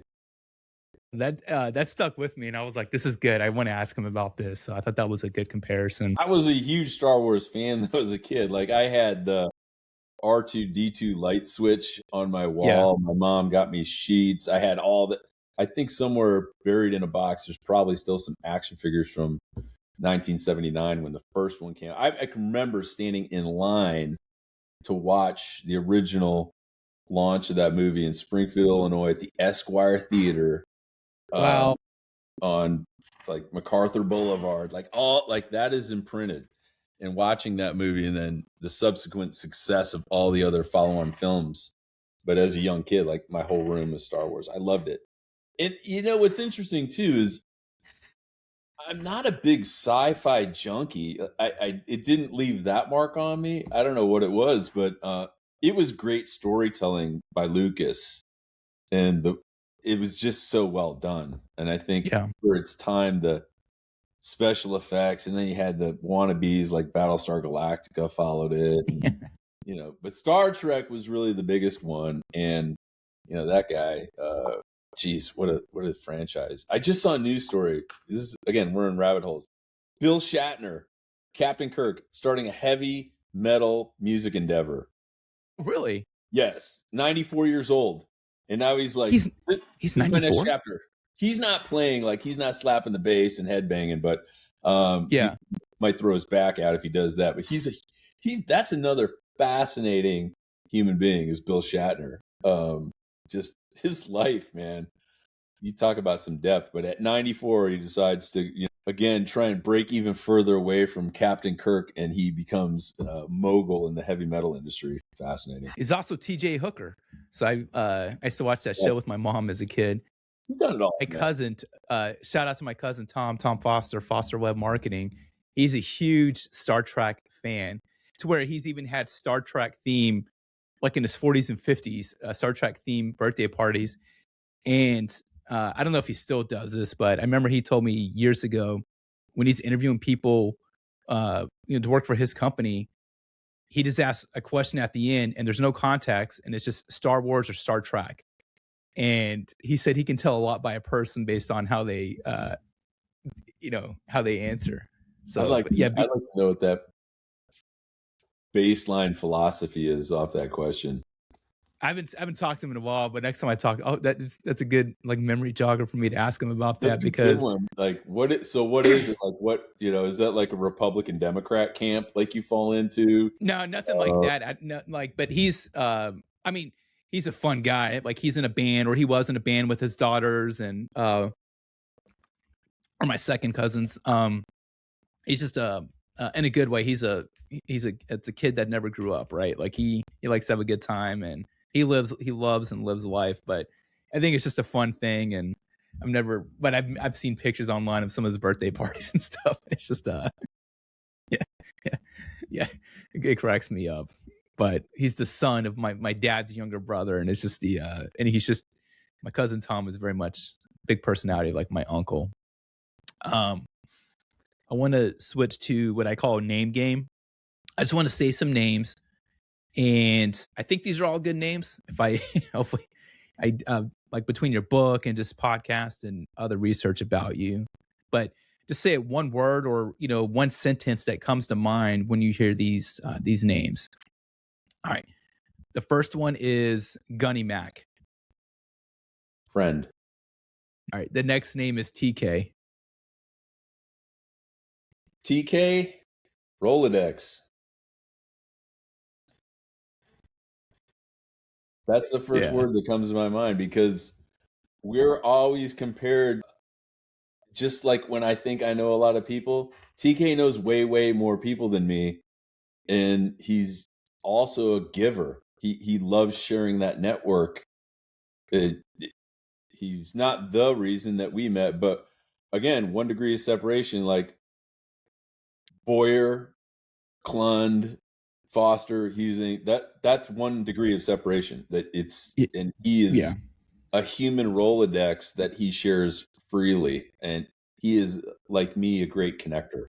That stuck with me, and I was like, "This is good. I want to ask him about this." So I thought that was a good comparison. I was a huge Star Wars fan when I was a kid. Like I had the R2D2 light switch on my Yeah. wall. My mom got me sheets. I had all the. I think somewhere buried in a box, there's probably still some action figures from 1979 when the first one came. I can remember standing in line to watch the original launch of that movie in Springfield, Illinois, at the Esquire Theater, Wow. on like MacArthur Boulevard. Like that is imprinted. And watching that movie, and then the subsequent success of all the other follow-on films. But as a young kid, like my whole room was Star Wars. I loved it. And what's interesting too is I'm not a big sci-fi junkie. It didn't leave that mark on me. I don't know what it was, but it was great storytelling by Lucas, and it was just so well done. And I think Yeah. for its time, the special effects, and then you had the wannabes like Battlestar Galactica followed it, and, But Star Trek was really the biggest one, and that guy. Geez, what a franchise! I just saw a news story. This is again, we're in rabbit holes. Bill Shatner, Captain Kirk, starting a heavy metal music endeavor. Really? Yes, 94 years old, and now he's like, He's "This he's is my next 94? chapter." He's not playing, like he's not slapping the bass and headbanging, but he Yeah. might throw his back out if he does that. But that's another fascinating human being is Bill Shatner. Just his life, man. You talk about some depth, but at 94, he decides to, again, try and break even further away from Captain Kirk, and he becomes a mogul in the heavy metal industry. Fascinating. He's also TJ Hooker. So I used to watch that show Yes. with my mom as a kid. He's done it all, My man. cousin, shout out to my cousin Tom Foster, Foster Web Marketing. He's a huge Star Trek fan, to where he's even had Star Trek theme, like in his 40s and 50s, Star Trek theme birthday parties. And I don't know if he still does this, but I remember he told me years ago when he's interviewing people, to work for his company, he just asks a question at the end, and there's no context, and it's just Star Wars or Star Trek. And he said he can tell a lot by a person based on how they, how they answer. So, but yeah, I'd like to know what that baseline philosophy is off that question. I haven't talked to him in a while, but next time I talk, that's a good like memory jogger for me to ask him about that That's a good because one. Like, what is it like? What is that like a Republican Democrat camp like you fall into? no, nothing like that. But he's, I mean, he's a fun guy. Like he's in a band, or he was in a band with his daughters and or my second cousins. He's just in a good way. It's a kid that never grew up, right? Like he likes to have a good time, and he loves and lives life. But I think it's just a fun thing, and I've seen pictures online of some of his birthday parties and stuff. It's just yeah, yeah, yeah. It cracks me up. But he's the son of my dad's younger brother, and it's just and he's just my cousin Tom is very much big personality like my uncle. Um, I want to switch to what I call a name game. I just want to say some names, and I think these are all good names. If I hopefully I like between your book and just podcast and other research about you, but just say it one word or one sentence that comes to mind when you hear these names. All right, the first one is Gunny Mac. Friend. All right. The next name is TK. TK Rolodex. That's the first Yeah. word that comes to my mind because we're always compared. Just like when I think I know a lot of people, TK knows way, way more people than me. And he's also a giver. He loves sharing that network. He's not the reason that we met, but again, 1 degree of separation, like Boyer, Klund, Foster, Huesing, that's 1 degree of separation. That it's Y- and he Yeah. is a human Rolodex that he shares freely. And he is, like me, a great connector.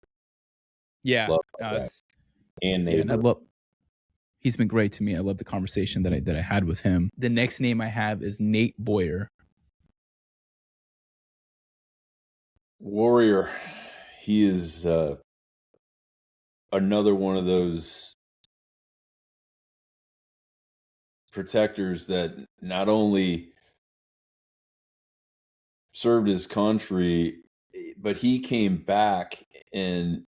Yeah. Love No, that guy. it's And yeah, and I neighbor. love he's been great to me. I love the conversation that I had with him. The next name I have is Nate Boyer. Warrior. He is another one of those protectors that not only served his country, but he came back and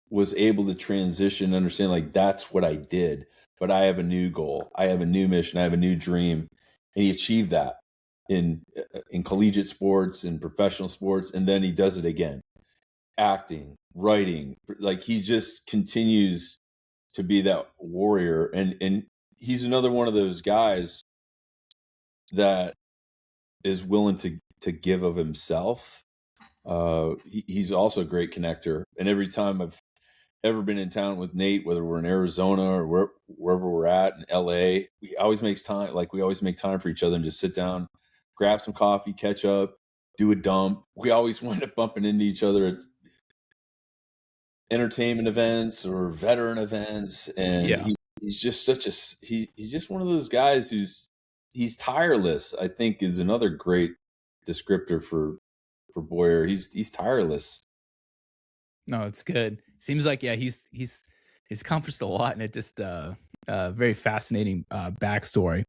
was able to transition, understand like that's what I did, but I have a new goal, I have a new mission, I have a new dream, and he achieved that in collegiate sports and professional sports, and then he does it again, acting, writing, like he just continues to be that warrior, and he's another one of those guys that is willing to give of himself. He's also a great connector, and every time I've ever been in town with Nate, whether we're in Arizona or wherever we're at in LA, we always makes time. Like we always make time for each other and just sit down, grab some coffee, catch up, do a dump. We always wind up bumping into each other at entertainment events or veteran events, and Yeah. he's just such a he's just one of those guys he's tireless. I think is another great descriptor for Boyer. He's tireless. No, it's good. Seems like yeah, he's accomplished a lot, and it just very fascinating backstory.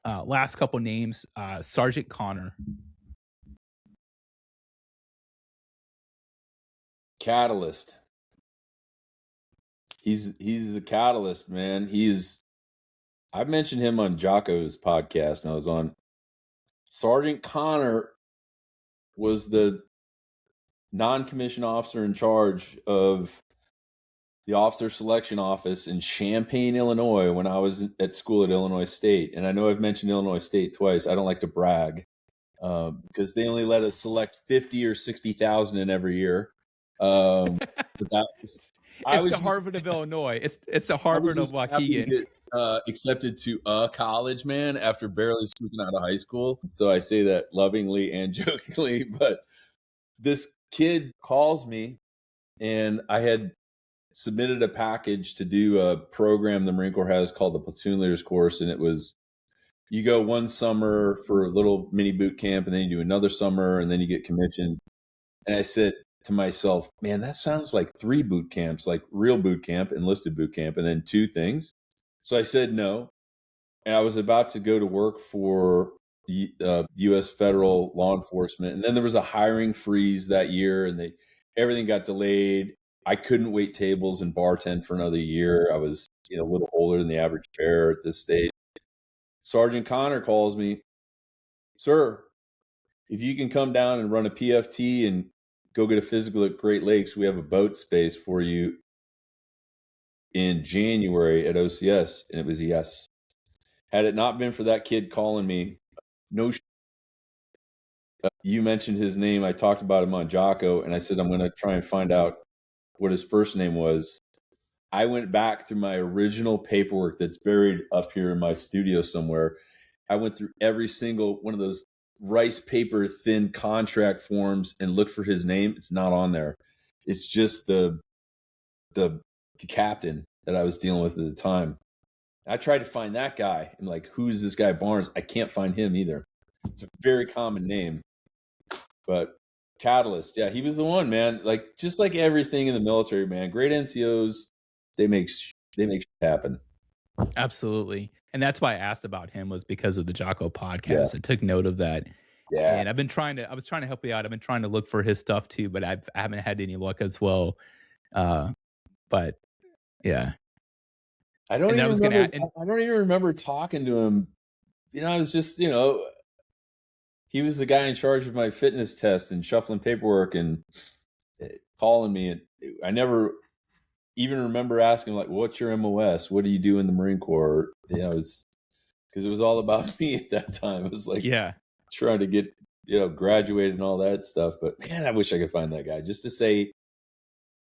Last couple names, Sergeant Connor. Catalyst. He's the catalyst, man. I mentioned him on Jocko's podcast, and I was on. Sergeant Connor was the non-commissioned officer in charge of the officer selection office in Champaign, Illinois, when I was at school at Illinois State. And I know I've mentioned Illinois State twice. I don't like to brag because they only let us select 50 or 60,000 in every year. But that was, I It's the was just Harvard of Illinois. It's the I was Harvard of just happy to Waukegan. get accepted to a college, man, after barely squeaking out of high school. So I say that lovingly and jokingly. But this kid calls me, and I had submitted a package to do a program the Marine Corps has called the Platoon Leaders Course. And it was you go one summer for a little mini boot camp, and then you do another summer, and then you get commissioned. And I said to myself, man, that sounds like 3 boot camps, like real boot camp, enlisted boot camp, and then 2 things. So I said no. And I was about to go to work for the U.S. federal law enforcement. And then there was a hiring freeze that year, and everything got delayed. I couldn't wait tables and bartend for another year. I was a little older than the average bear at this stage. Sergeant Connor calls me, sir, if you can come down and run a PFT and go get a physical at Great Lakes, we have a boat space for you in January at OCS. And it was a yes. Had it not been for that kid calling me, no, you mentioned his name. I talked about him on Jocko, and I said, I'm going to try and find out what his first name was. I went back through my original paperwork that's buried up here in my studio somewhere. I went through every single one of those rice paper thin contract forms and looked for his name. It's not on there. It's just the captain that I was dealing with at the time. I tried to find that guy. I'm like, who's this guy Barnes? I can't find him either. It's a very common name. But Catalyst, yeah, he was the one, man. Like just like everything in the military, man. Great NCOs, they make shit happen. Absolutely. And that's why I asked about him was because of the Jocko Yeah. podcast. I took note of that. Yeah. And I was trying to help you out. I've been trying to look for his stuff too, but I haven't had any luck as well. Uh, but yeah. And then I was gonna and I don't even remember talking to him. I was just, he was the guy in charge of my fitness test and shuffling paperwork and calling me. And I never even remember asking, like, what's your MOS? What do you do in the Marine Corps? It was because it was all about me at that time. It was like yeah. trying to get, graduated and all that stuff. But man, I wish I could find that guy just to say,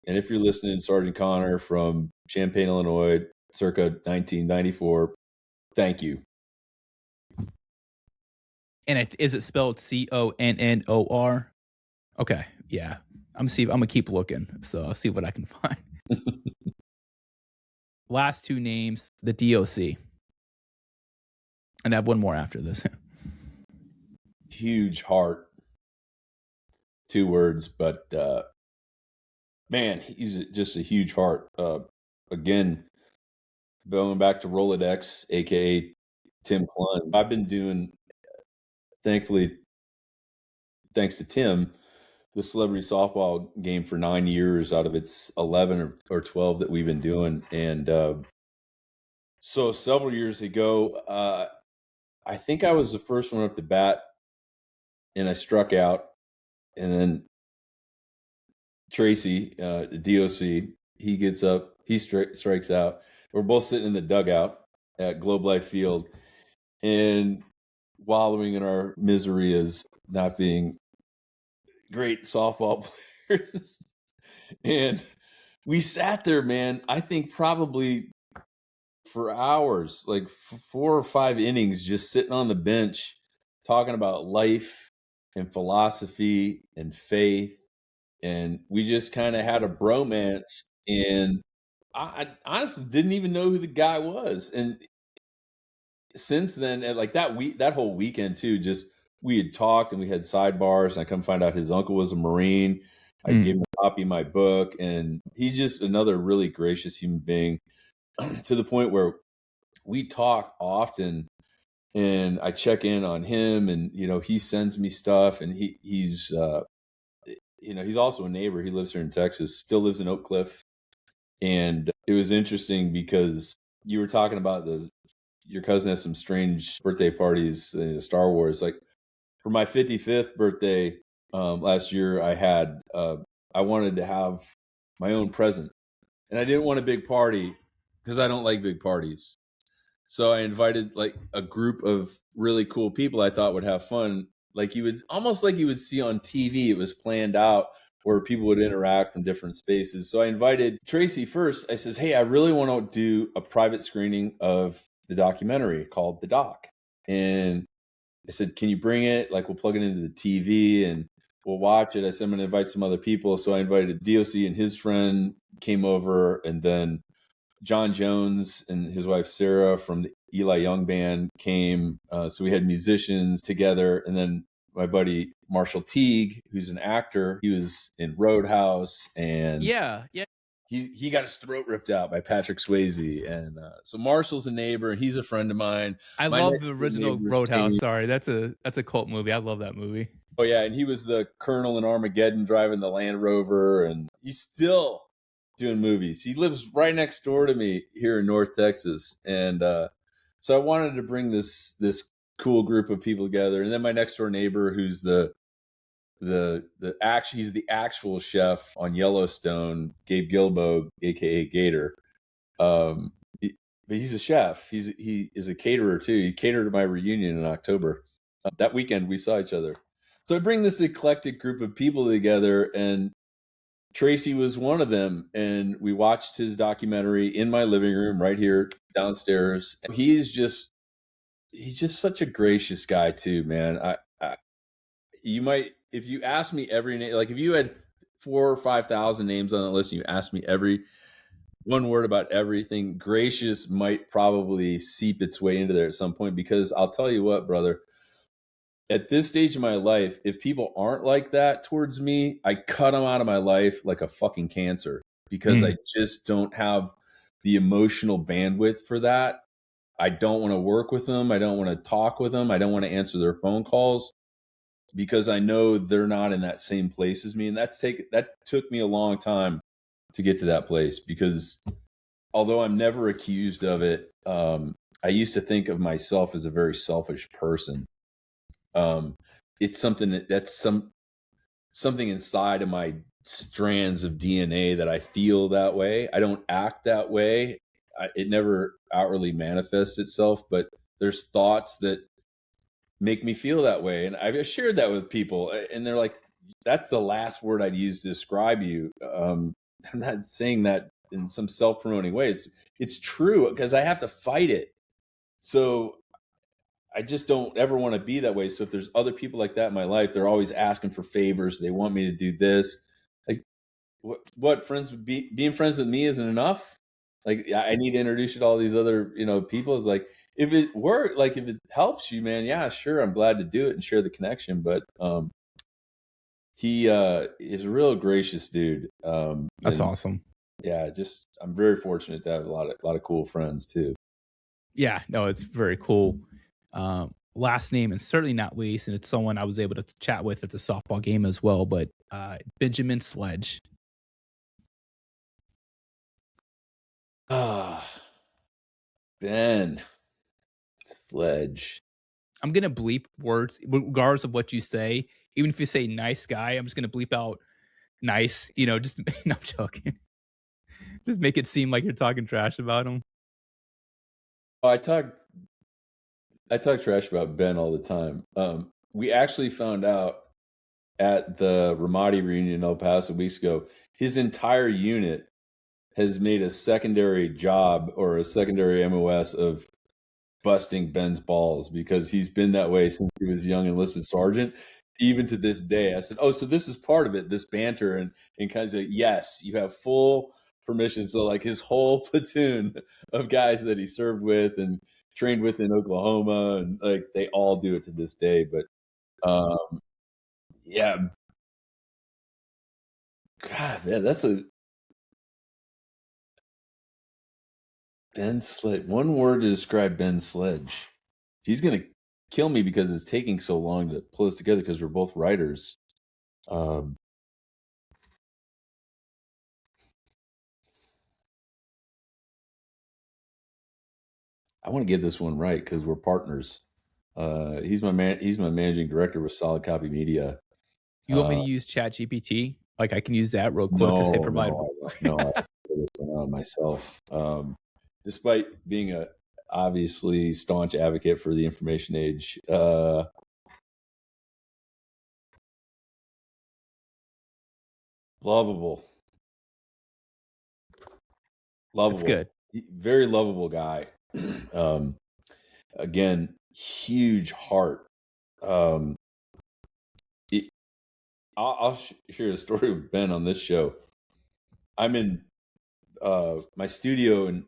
and if you're listening, Sergeant Connor from Champaign, Illinois, circa 1994, thank you. And is it spelled Connor? Okay, yeah. I'm gonna keep looking, so I'll see what I can find. Last two names, the DOC, and I have one more after this. Huge heart, 2 words, but man, he's just a huge heart. Again, going back to Rolodex, aka Tim Clun. I've been doing, thankfully, thanks to Tim, the celebrity softball game for 9 years out of its 11 or 12 that we've been doing. And so several years ago, I think I was the first one up to bat and I struck out. And then Tracy, the DOC, he gets up, he strikes out. We're both sitting in the dugout at Globe Life Field and wallowing in our misery as not being great softball players. And we sat there, man, I think probably for hours, like 4 or 5 innings, just sitting on the bench, talking about life and philosophy and faith. And we just kind of had a bromance. And I honestly didn't even know who the guy was. And since then, and like that whole weekend too, just we had talked and we had sidebars. And I come find out his uncle was a Marine. I gave him a copy of my book, and he's just another really gracious human being to the point where we talk often. And I check in on him, and he sends me stuff, and he's he's also a neighbor. He lives here in Texas, still lives in Oak Cliff. And it was interesting because you were talking about your cousin has some strange birthday parties in Star Wars. Like for my 55th birthday last year, I wanted to have my own present, and I didn't want a big party because I don't like big parties. So I invited like a group of really cool people I thought would have fun. Like almost like you would see on TV. It was planned out where people would interact from different spaces. So I invited Tracy first. I says, hey, I really want to do a private screening of the documentary called The Doc. And I said, can you bring it? Like we'll plug it into the TV and we'll watch it. I said, I'm going to invite some other people. So I invited DOC and his friend came over, and then John Jones and his wife Sarah from the Eli Young Band came. So we had musicians together. And then my buddy Marshall Teague, who's an actor, he was in Roadhouse, and Yeah, yeah. he got his throat ripped out by Patrick Swayze. And so Marshall's a neighbor, and he's a friend of mine. I My love the next door original neighbor is Roadhouse. Kate. Sorry, that's a cult movie. I love that movie. Oh yeah, and he was the colonel in Armageddon driving the Land Rover, and he's still doing movies. He lives right next door to me here in North Texas, and so I wanted to bring this cool group of people together. And then my next door neighbor, who's he's the actual chef on Yellowstone, Gabe Gilbo, aka Gator. But he's a chef. He is a caterer too. He catered at my reunion in October. That weekend we saw each other. So I bring this eclectic group of people together, and Tracy was one of them. And we watched his documentary in my living room right here downstairs. He's just such a gracious guy too, man. You might, if you ask me every name, like if you had 4,000 or 5,000 names on the list and you asked me every one word about everything, gracious might probably seep its way into there at some point. Because I'll tell you what, brother, at this stage of my life, if people aren't like that towards me, I cut them out of my life like a fucking cancer, because I just don't have the emotional bandwidth for that. I don't want to work with them. I don't want to talk with them. I don't want to answer their phone calls. because I know they're not in that same place as me. And that took me a long time to get to that place, because although I'm never accused of it, I used to think of myself as a very selfish person. Um, it's something something inside of my strands of DNA that I feel that way. I don't act that way. It never outwardly manifests itself, but there's thoughts that make me feel that way. And I've shared that with people, and they're like, that's the last word I'd use to describe you. I'm not saying that in some self-promoting way. It's true, because I have to fight it. So I just don't ever want to be that way. So if there's other people like that in my life, they're always asking for favors. They want me to do this. Like, what friends would being friends with me isn't enough. Like, I need to introduce you to all these other, people. Is like, if it work, like if it helps you, man, yeah, sure, I'm glad to do it and share the connection. But he is a real gracious dude. That's And awesome. yeah, just I'm very fortunate to have a lot of cool friends too. Yeah, no, it's very cool. Last name, and certainly not least, and it's someone I was able to chat with at the softball game as well. But Benjamin Sledge. Ah, Ben Sledge. I'm gonna bleep words regardless of what you say. Even if you say nice guy, I'm just gonna bleep out nice. Just no, I'm joking. Just make it seem like you're talking trash about him. Oh, I talk trash about Ben all the time. We actually found out at the Ramadi reunion in El Paso weeks ago, his entire unit has made a secondary job or a secondary MOS of busting Ben's balls, because he's been that way since he was a young enlisted sergeant. Even to this day, I said, "Oh, so this is part of it, this banter," and kind of say, "Yes, you have full permission." So, like, his whole platoon of guys that he served with and trained with in Oklahoma, and like they all do it to this day. But yeah, God, man, that's a Ben Sledge. One word to describe Ben Sledge. He's gonna kill me because it's taking so long to pull this together, because we're both writers. Um, I want to get this one right because we're partners. He's my man. He's my managing director with Solid Copy Media. You want me Uh, to use Chat GPT? Like I can use that real quick because they no, provide. no, no. I have to figure this one out myself. Despite being a obviously staunch advocate for the information age, lovable, That's lovable, good. very lovable guy. um, Again, huge heart. Um, it, I'll share a story with Ben on this show. I'm in my studio, and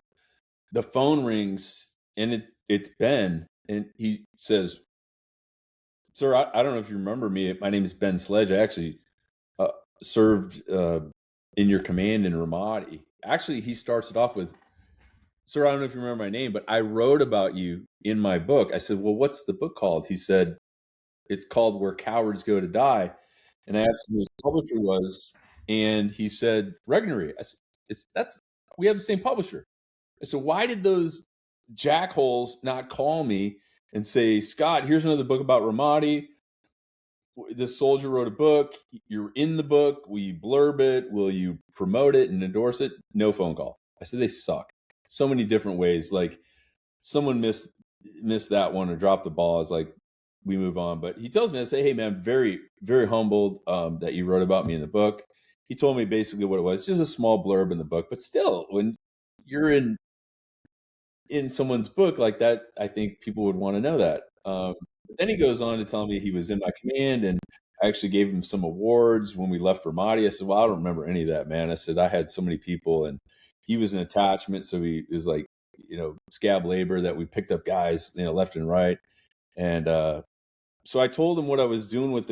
the phone rings, and it's Ben, and he says, "Sir, I don't know if you remember me. My name is Ben Sledge. I actually uh, served in your command in Ramadi." Actually, he starts it off with, "Sir, I don't know if you remember my name, but I wrote about you in my book." I said, "Well, what's the book called?" He said, "It's called Where Cowards Go to Die." And I asked him who his publisher was, and he said, "Regnery." I said, that's we have the same publisher." I said, "Why did those jackholes not call me and say, Scott, here's another book about Ramadi. This soldier wrote a book. You're in the book. Will you blurb it? Will you promote it and endorse it?" No phone call. I said, they suck. So many different ways. Like, someone missed that one or dropped the ball. It's like, we move on. But he tells me, I say, "Hey man, very, very humbled that you wrote about me in the book." He told me basically what it was, just a small blurb in the book. But still, when you're in someone's book like that, I think people would want to know that. But then he goes on to tell me he was in my command, and I actually gave him some awards when we left Ramadi. I said, "Well, I don't remember any of that, man." I said, "I had so many people, and he was an attachment, so it was like, scab labor that we picked up guys, left and right." And so I told him what I was doing with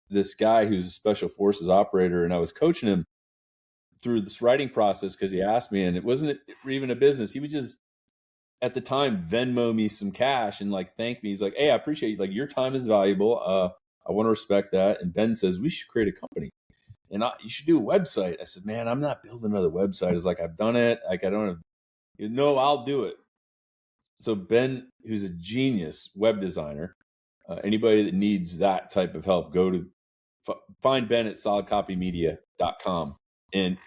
this guy who's a special forces operator, and I was coaching him through this writing process because he asked me, and it wasn't even a business. He was just at the time Venmo me some cash and like thank me. He's like, hey, I appreciate you. Like your time is valuable. I want to respect that. And Ben says we should create a company and you should do a website. I said, man, I'm not building another website. It's like, I've done it. Like, I don't have, no, I'll do it. So Ben, who's a genius web designer, anybody that needs that type of help, go to find Ben at solidcopymedia.com. And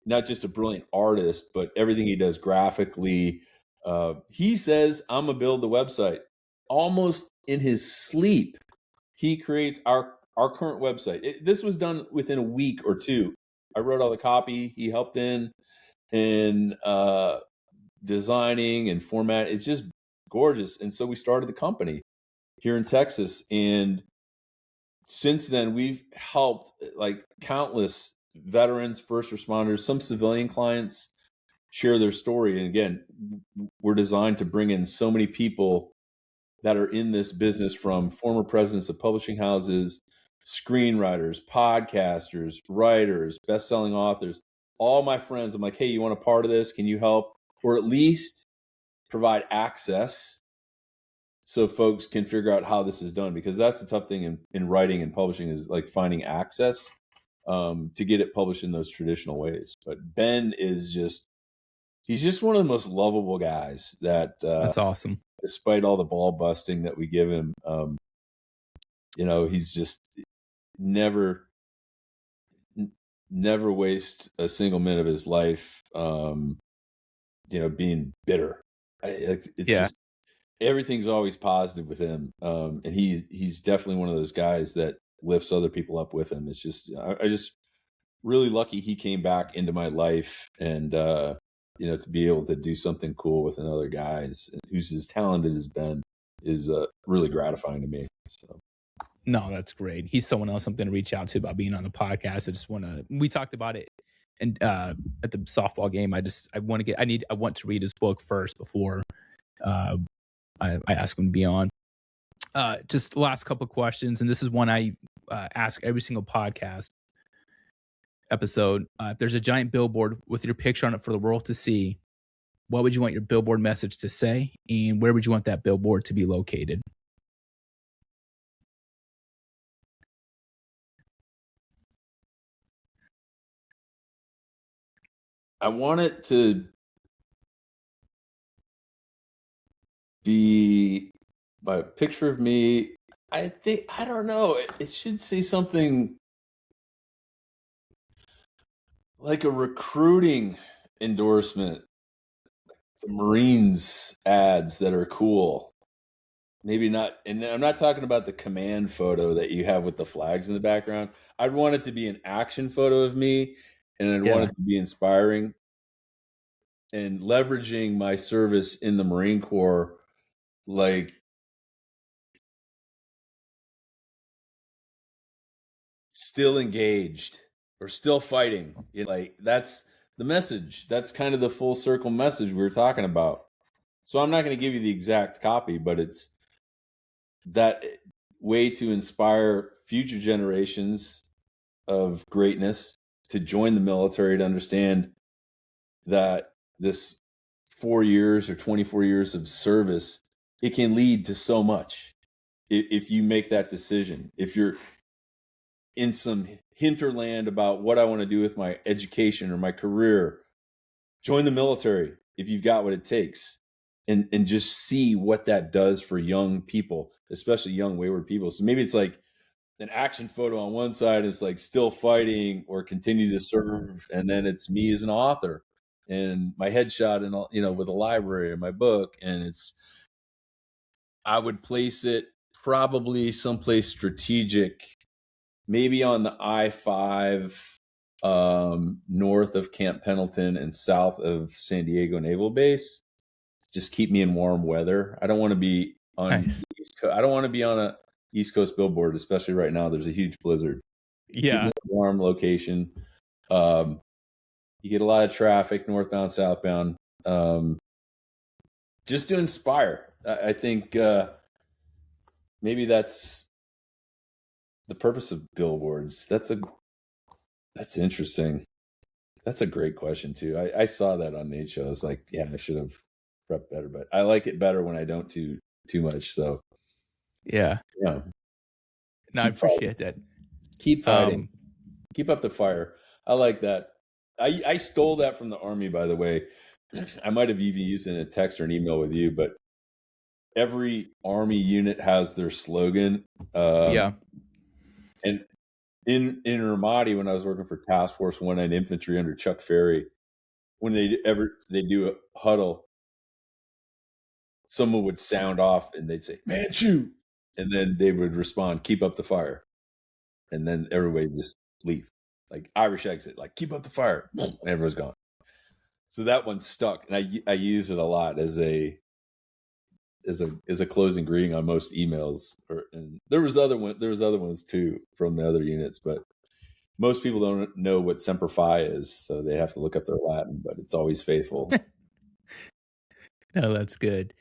not just a brilliant artist, but everything he does graphically. He says, I'm going to build the website. Almost in his sleep, he creates our current website. This was done within a week or two. I wrote all the copy. He helped in designing and format. It's just gorgeous. And so we started the company here in Texas. And since then, we've helped like countless veterans, first responders, some civilian clients share their story. And again, we're designed to bring in so many people that are in this business, from former presidents of publishing houses, screenwriters, podcasters, writers, best-selling authors, all my friends. I'm like, hey, you want a part of this? Can you help? Or at least provide access so folks can figure out how this is done, because that's the tough thing in writing and publishing, is like finding access to get it published in those traditional ways. But Ben is he's just one of the most lovable guys that That's awesome. despite all the ball busting that we give him, he's just never waste a single minute of his life, being bitter. It's just, everything's always positive with him. And he's definitely one of those guys that lifts other people up with him. It's just, I just really lucky he came back into my life, and, to be able to do something cool with another guy who's as talented as Ben is really gratifying to me. So. No, that's great. He's someone else I'm going to reach out to about being on the podcast. I just want to, we talked about it and at the softball game. I want to read his book first before I ask him to be on. Just last couple of questions. And this is one I ask every single podcast episode. If there's a giant billboard with your picture on it for the world to see, what would you want your billboard message to say? And where would you want that billboard to be located? I want it to be a picture of me. I don't know. It should say something like a recruiting endorsement, the Marines ads that are cool. Maybe not. And I'm not talking about the command photo that you have with the flags in the background. I'd want it to be an action photo of me, and I'd want it to be inspiring and leveraging my service in the Marine Corps, like still engaged or still fighting. Like that's the message. That's kind of the full circle message we were talking about. So I'm not going to give you the exact copy, but it's that way to inspire future generations of greatness to join the military, to understand that this 4 years or 24 years of service, it can lead to so much if you make that decision. If you're in some hinterland about what I want to do with my education or my career, join the military if you've got what it takes, and just see what that does for young people, especially young wayward people. So maybe it's like an action photo on one side is like still fighting or continue to serve, and then it's me as an author and my headshot and all, with a library and my book. And I would place it probably someplace strategic, maybe on the I-5 north of Camp Pendleton and south of San Diego Naval Base. Just keep me in warm weather. I don't want to be on I don't want to be on a East Coast billboard, especially right now. There's a huge blizzard. Keep me in a warm location. You get a lot of traffic northbound, southbound. Just to inspire. I think maybe that's the purpose of billboards. That's interesting. That's a great question too. I saw that on Nate's show. I was like, yeah, I should have prep better, but I like it better when I don't too much. So Yeah. yeah, No, I keep fighting, appreciate that. keep fighting, Um, keep up the fire. I like that. I stole that from the Army, by the way. I might have even used it in a text or an email with you, but every Army unit has their slogan. yeah. And in Ramadi, when I was working for Task Force 19 Infantry under Chuck Ferry, when they do a huddle, someone would sound off and they'd say, "Man, shoot," and then they would respond, "Keep up the fire," and then everybody just leave, like Irish exit, like "Keep up the fire," and everyone's gone. So that one stuck, and I use it a lot as a closing greeting on most emails. And there was other ones too from the other units, but most people don't know what Semper Fi is, so they have to look up their Latin. But it's always faithful. No, that's good.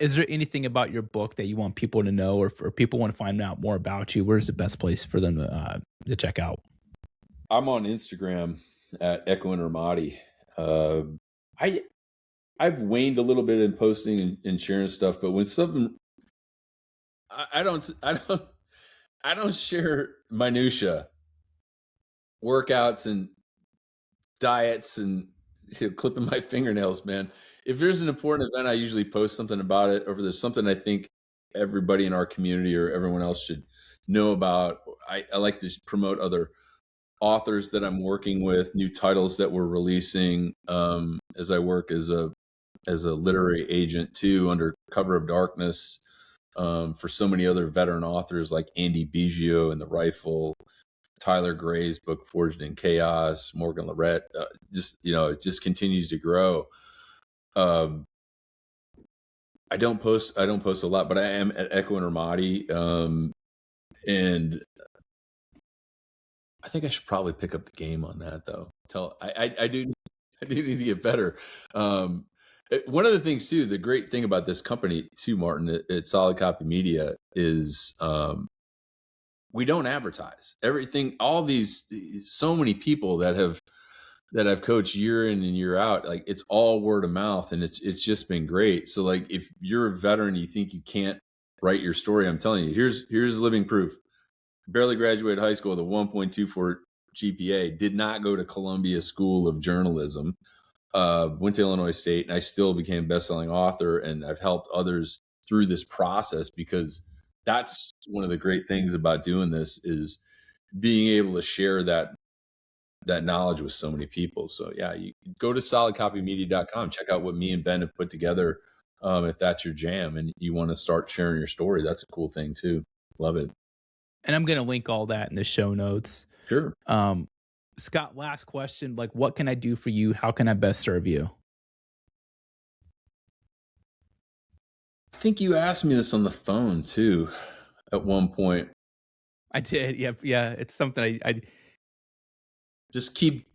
Is there anything about your book that you want people to know, or if people want to find out more about you, where's the best place for them to check out? I'm on Instagram at Echo and Ramadi. Uh, I I've waned a little bit in posting and sharing stuff, but when something I don't share minutia, workouts and diets and clipping my fingernails, man. If there's an important event, I usually post something about it, or if there's something I think everybody in our community or everyone else should know about. I like to promote other authors that I'm working with, new titles that we're releasing, as I work as a literary agent too, under cover of darkness, for so many other veteran authors like Andy Biggio and The Rifle, Tyler Gray's book Forged in Chaos, Morgan Lorette. It just continues to grow. Um, I don't post a lot, but I am at Echo and Ramadi, and I think I should probably pick up the game on that though. I do I do need to get better. One of the things too, the great thing about this company too, Martin, at Solid Copy Media is, we don't advertise everything. All so many people that I've coached year in and year out, like it's all word of mouth, and it's just been great. So like if you're a veteran, you think you can't write your story, I'm telling you, here's living proof. Barely graduated high school with a 1.24 GPA, did not go to Columbia School of Journalism, went to Illinois State, and I still became a best-selling author, and I've helped others through this process, because that's one of the great things about doing this, is being able to share that knowledge with so many people. So yeah, you go to solidcopymedia.com, check out what me and Ben have put together. If that's your jam and you want to start sharing your story, that's a cool thing too. Love it. And I'm gonna link all that in the show notes. Sure. Um, Scott, last question. Like, what can I do for you? How can I best serve you? I think you asked me this on the phone too at one point. I did. Yeah, yeah. It's something I Just keep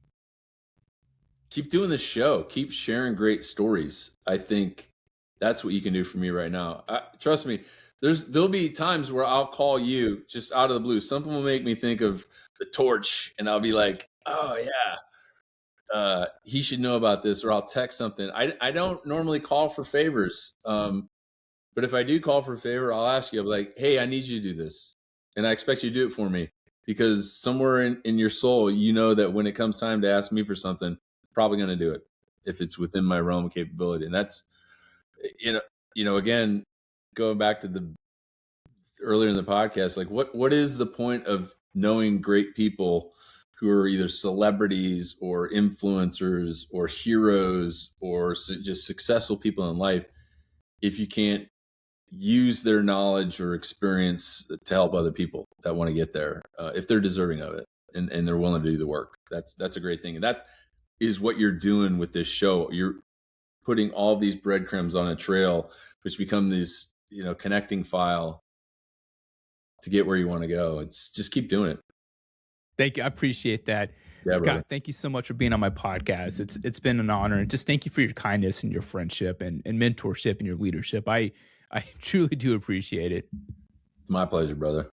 doing the show. Keep sharing great stories. I think that's what you can do for me right now. Trust me, there'll be times where I'll call you just out of the blue. Something will make me think of the torch, and I'll be like, "Oh yeah, he should know about this," or I'll text something. I don't normally call for favors, but if I do call for a favor, I'll ask you. I'll be like, "Hey, I need you to do this, and I expect you to do it for me." Because somewhere in your soul, you know that when it comes time to ask me for something, probably going to do it if it's within my realm of capability. And that's, you know, again, going back to the earlier in the podcast, like what is the point of knowing great people who are either celebrities or influencers or heroes or just successful people in life if you can't use their knowledge or experience to help other people that want to get there, if they're deserving of it and they're willing to do the work? That's a great thing. And that is what you're doing with this show. You're putting all these breadcrumbs on a trail, which become this, connecting file to get where you want to go. It's just keep doing it. thank you. I appreciate that. Yeah, brother. Scott, thank you so much for being on my podcast. It's been an honor, and just thank you for your kindness and your friendship and mentorship and your leadership. I truly do appreciate it. My pleasure, brother.